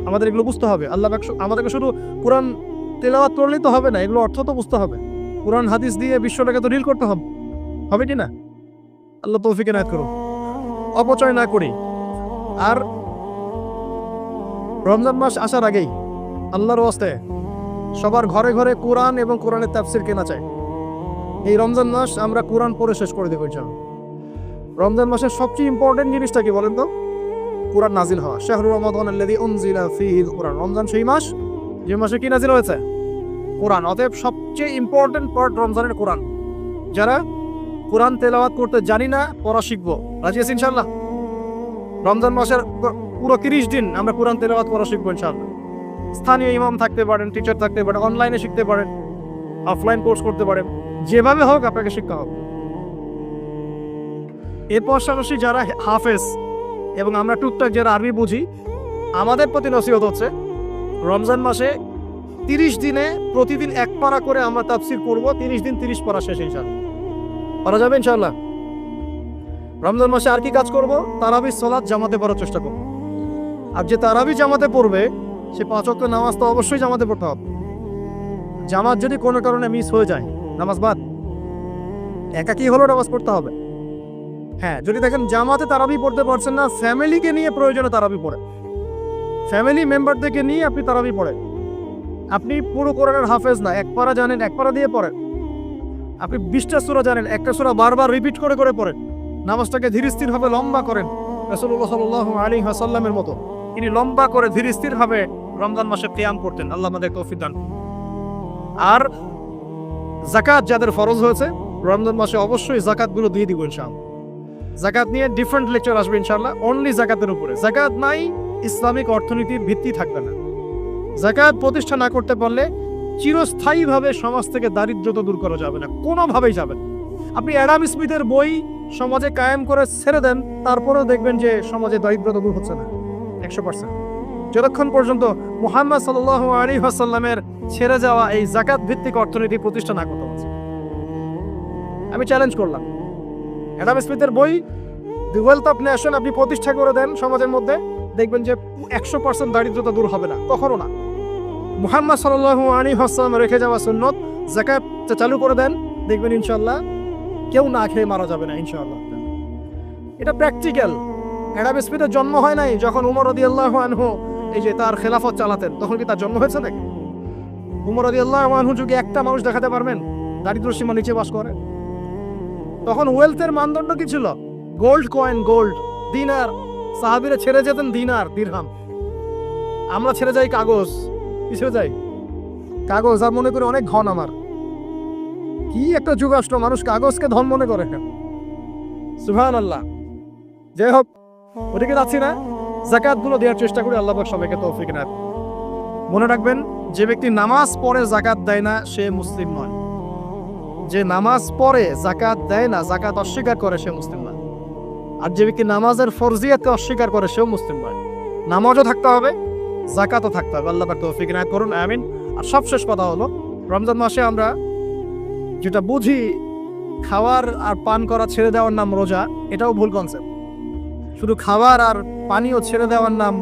আমাদের এগুলো বুঝতে হবে। আল্লাহ আমাদেরকে শুধু কোরআন তেলাওয়াত করলেই তো হবে না, এগুলো অর্থ তো বুঝতে হবে। কোরআন হাদিস দিয়ে বিশ্বটাকে তো রিল করতে হবে, হবে কি না? আল্লাহ তৌফিক এনায়েত করুন। অপচয় না করি। আর রমজান মাস আসার আগেই আল্লাহর ওয়াস্তে সবার ঘরে ঘরে কোরআন এবং কোরআনের তাফসীর কেনা চাই। এই রমজান মাস আমরা কোরআন পড়ে শেষ করে দেবো ইনশাআল্লাহ। রমজান মাসের সবচেয়ে ইম্পর্টেন্ট জিনিসটা কি বলেন তো? কোরআন নাজিল হওয়া। শাহরু রমাদান আল্লাযী উনজিলা ফীহিল কুরআন। রমজান সেই মাস যে মাসে কি নাজিল হয়েছে? কোরআন। অতএব সবচেয়ে ইম্পর্টেন্ট পার্ট রমজানের কোরআন। যারা কোরআন তেলাওয়াত করতে জানি না, পড়া শিখবো, রাজি আছি ইনশাআল্লাহ? রমজান মাসের পুরো 30 দিন আমরা কোরআন তেলাওয়াত পড়া শিখবো ইনশাআল্লাহ। স্থানীয় ইমাম থাকতে পারেন, টিচার থাকতে পারেন, অনলাইনে শিখতে পারেন, অফলাইন কোর্স করতে পারেন, যেভাবে হোক আপনাকে শিক্ষা হবে। এর পাশাপাশি যারা হাফেজ এবং আমরা টুকটাক যারা আরবি বুঝি, আমাদের প্রতি নসিহত হচ্ছে রমজান মাসে 30 দিনে প্রতিদিন 1 পারা করে আমরা তাফসীর করব। 30 দিন 30 পারা শেষ ইনশাআল্লাহ। পারা যাবে ইনশাআল্লাহ। রমজান মাসে আর কি কাজ করব? তারাবি সালাত জামাতে পড়ার চেষ্টা করব। আর যে তারাবি জামাতে পড়বে সে 5 ওয়াক্ত নামাজ তো অবশ্যই জামাতে পড়তে হবে। জামাত যদি কোনো কারণে মিস হয়ে যায়, নামাজ বাদ। একাকী হলেও নামাজ পড়তে হবে। হ্যাঁ, যদি দেখেন জামাতে তারাবি পড়তে পারছেন না, ফ্যামিলিকে নিয়ে প্রয়োজনে তারাবি পড়েন। ফ্যামিলি মেম্বারদেরকে নিয়ে আপনি তারাবি পড়েন। আপনি পুরো কোরআনের হাফেজ না, 1 পারা জানেন, 1 পারা দিয়ে পড়েন। আপনি 20টা সূরা জানেন, একটা সূরা বারবার রিপিট করে করে পড়েন। নামাজটাকে ধীরস্থিরভাবে লম্বা করেন, রাসূলুল্লাহ সাল্লাল্লাহু আলাইহি ওয়াসাল্লামের মতো তিনি লম্বা করে ধীরস্থিরভাবে রমজান মাসে কিয়াম করতেন। আল্লাহ আমাদের তৌফিক দান। আর যাকাত যাদের ফরজ হয়েছে রমজান মাসে অবশ্যই যাকাতগুলো দিয়ে দিব ইনশাআল্লাহ। যাকাত নিয়ে ডিফারেন্ট লেকচার আসবে ইনশাআল্লাহ, অনলি যাকাতের উপরে। যাকাত নাই, ইসলামিক অর্থনীতির ভিত্তি থাকবে না। যাকাত প্রতিষ্ঠা না করতে পারলে চিরস্থায়ীভাবে সমাজ থেকে দারিদ্রতা দূর করা যাবে না, কোনোভাবেই যাবে না। আপনি অ্যাডাম স্মিথের বই সমাজে কায়েম করে ছেড়ে দেন, তারপরেও দেখবেন যে সমাজে দারিদ্রতা দূর হচ্ছে না 100%। যতক্ষণ পর্যন্ত মুহাম্মদ সাল্লাল্লাহু আলাইহি ওয়াসাল্লামের ছেড়ে যাওয়া এই যাকাত ভিত্তিক অর্থনীতি প্রতিষ্ঠা না করতে পারছে। আমি চ্যালেঞ্জ করলাম, অ্যাডাম স্মিথের বই দি ওয়েলথ অফ নেশন আপনি প্রতিষ্ঠা করে দেন সমাজের মধ্যে, দেখবেন যে 100% দারিদ্রতা দূর হবে না, কখনো না। মুহাম্মদ সাল্লাল্লাহু আলাইহি ওয়াসাল্লাম রেখে যাওয়া সুন্নত যাকাত চালু করে দেন, দেখবেন ইনশাআল্লাহ কেউ না খেয়ে মারা যাবে না ইনশাআল্লাহ। এটা প্র্যাকটিক্যাল। অ্যাডাম স্মিথের জন্ম হয় নাই যখন উমর রাদিয়াল্লাহু আনহু এই যে তার খেলাফত চালাতেন, তখন কি তার জন্ম হয়েছে নাকি? উমর রাদিয়াল্লাহু আনহু যুগে একটা মানুষ দেখাতে পারবেন দারিদ্র সীমার নিচে বাস করে? তখন ওয়েলথের মানদণ্ড কি ছিল? গোল্ড কয়েন, গোল্ড, দিনার। সাহাবীরা ছেড়ে যেতেন দিনার, দিরহাম। আমরা ছেড়ে যাই কাগজ। কি ছেড়ে যাই? কাগজ। আর মনে করি অনেক ধন আমার। কি একটা যুগ আসলো, মানুষ কাগজকে ধন মনে করে। সুবহানাল্লাহ। যাই হোক, ওদিকে যাচ্ছি না। যাকাতগুলো দেওয়ার চেষ্টা করি, আল্লাহ পাক সবাইকে তৌফিক দেন। মনে রাখবেন, যে ব্যক্তি নামাজ পড়ে যাকাত দেয় না সে মুসলিম নয়। যে নামাজ পড়ে যাকাত দেয় না, যাকাত অস্বীকার করে, সে মুসলিম নয়। আর যে ব্যক্তি নামাজের ফরজিয়াতকে অস্বীকার করে সেও মুসলিম নয়। নামাজও থাকতে হবে, যাকাতও থাকতে হবে। আল্লাহ পাক তৌফিক ইনায়াত করুন, আমিন। আর সবশেষ কথা হলো, রমজান মাসে আমরা যেটা বুঝি খাওয়ার আর পান করা ছেড়ে দেওয়ার নাম রোজা, এটাও ভুল কনসেপ্ট। শুধু খাবার আর পানীয় ছেড়ে দেওয়ার নাম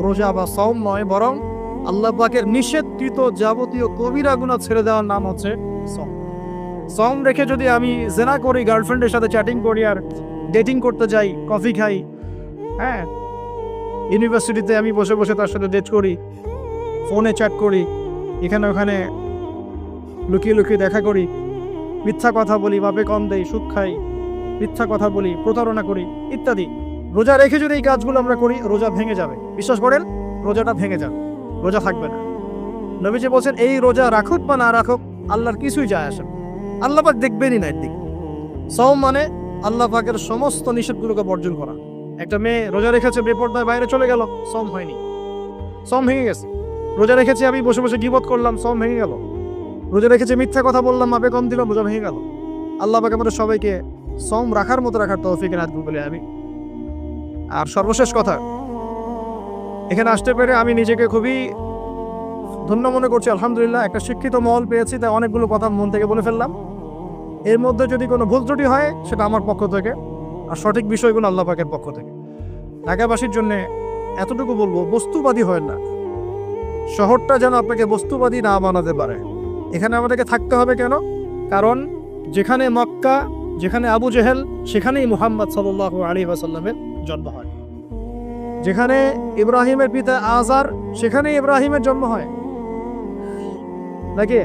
রোজা বা সওম নয়, বরং আল্লাহ পাকের নিষেধকৃত যাবতীয় কবিরা গুনাহ ছেড়ে দেওয়ার নাম হচ্ছে সওম। সওম রেখে যদি আমি জেনা করি, গার্লফ্রেন্ডের সাথে চ্যাটিং করি, আর ডেটিং করতে যাই, কফি খাই, হ্যাঁ, ইউনিভার্সিটিতে আমি বসে বসে তার সাথে ডেট করি, ফোনে চ্যাট করি, এখানে ওখানে লুকিয়ে লুকিয়ে দেখা করি, মিথ্যা কথা বলি, বাপে কম দেই, সুদ খাই, মিথ্যা কথা বলি, প্রতারণা করি ইত্যাদি। রোজা রেখে যদি এই কাজগুলো আমরা করি, রোজা ভেঙে যাবে। বিশ্বাস করেন, রোজাটা ভেঙে যাবে, রোজা থাকবে না। নবীজি বলছেন, এই রোজা রাখুক বা না রাখুক আল্লাহর কিছুই যায় আসে না, আল্লাহ পাক দেখবেনই না এর দিকে। সওম মানে আল্লাহ পাকের সমস্ত নিষেধগুলোকে বর্জন করা। একটা মেয়ে রোজা রেখেছে, বেপরদায় বাইরে চলে গেল, সওম হয়নি, সওম ভেঙে গেছে। রোজা রেখেছি, আমি বসে বসে গীবত করলাম, সওম ভেঙে গেল। রোজা রেখেছে, মিথ্যা কথা বললাম, মাপে কম দিলাম, রোজা ভেঙে গেল। আল্লাহ পাক আমাদের সবাইকে সম রাখার মতো রাখার তৌফিক এনায়েত করুন বলে আমি। আর সর্বশেষ কথা, এখানে আসতে পেরে আমি নিজেকে খুবই ধন্য মনে করছি, আলহামদুলিল্লাহ। একটা শিক্ষিত মহল পেয়েছি, তাই অনেকগুলো কথা মন থেকে বলে ফেললাম। এর মধ্যে যদি কোনো ভুল ত্রুটি হয় সেটা আমার পক্ষ থেকে, আর সঠিক বিষয়গুলো আল্লাহ পাকের পক্ষ থেকে। ঢাকাবাসীর জন্য এতটুকু বলবো, বস্তুবাদী হয় না। শহরটা যেন আপনাকে বস্তুবাদী না বানাতে পারে। এখানে আমাদেরকে থাকতে হবে কেন? কারণ যেখানে মক্কা, যেখানে আবু জেহেল, সেখানেই মুহাম্মদ সাল্লাল্লাহু আলাইহি ওয়াসাল্লামের জন্ম হয়। যেখানে ইব্রাহিমের পিতা আজার, সেখানেই ইব্রাহিমের জন্ম হয় নাকি?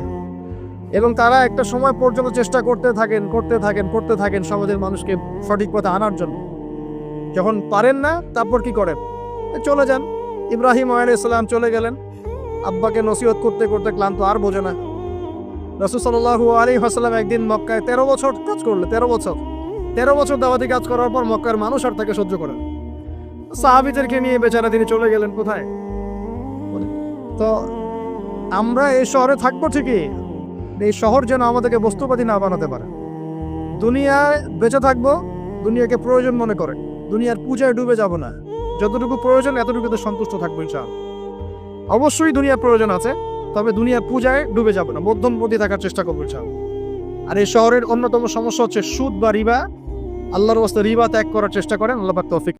এবং তারা একটা সময় পর্যন্ত চেষ্টা করতে থাকেন সমাজের মানুষকে সঠিক পথে আনার জন্য। যখন পারেন না, তারপর কি করেন? চলে যান। ইব্রাহিম আলাইহিস সালাম চলে গেলেন, আব্বাকে নসিহত করতে করতে ক্লান্ত, আর বোঝে না। রাসূল সাল্লাল্লাহু আলাইহি ওয়াসাল্লাম একদিন মক্কায় 13 বছর কাজ করলেন। 13 বছর দাওয়াতি কাজ করার পর মক্কার মানুষ আর তাকে সহ্য করে না। সাহাবীদেরকে নিয়ে বেচারা তিনি চলে গেলেন কোথায়? তো আমরা এই শহরে থাকবো ঠিকই, এই শহর যেন আমাদেরকে বস্তুবাদী না বানাতে পারে। দুনিয়ায় বেঁচে থাকবো, দুনিয়াকে প্রয়োজন মনে করে, দুনিয়ার পূজায় ডুবে যাব না। যতটুকু প্রয়োজন এতটুকুতে সন্তুষ্ট থাকবো ইনশাআল্লাহ। অবশ্যই দুনিয়ার প্রয়োজন আছে, তবে দুনিয়ার পূজায় ডুবে যাব না, মধ্যমপন্থী থাকার চেষ্টা করবো ইনশাআল্লাহ। আর এই শহরের অন্যতম সমস্যা হচ্ছে সুদ বা রিবা। আল্লাহর ওয়াস্তে রিবা ত্যাগ করার চেষ্টা করেন, আল্লাহ পাক তৌফিক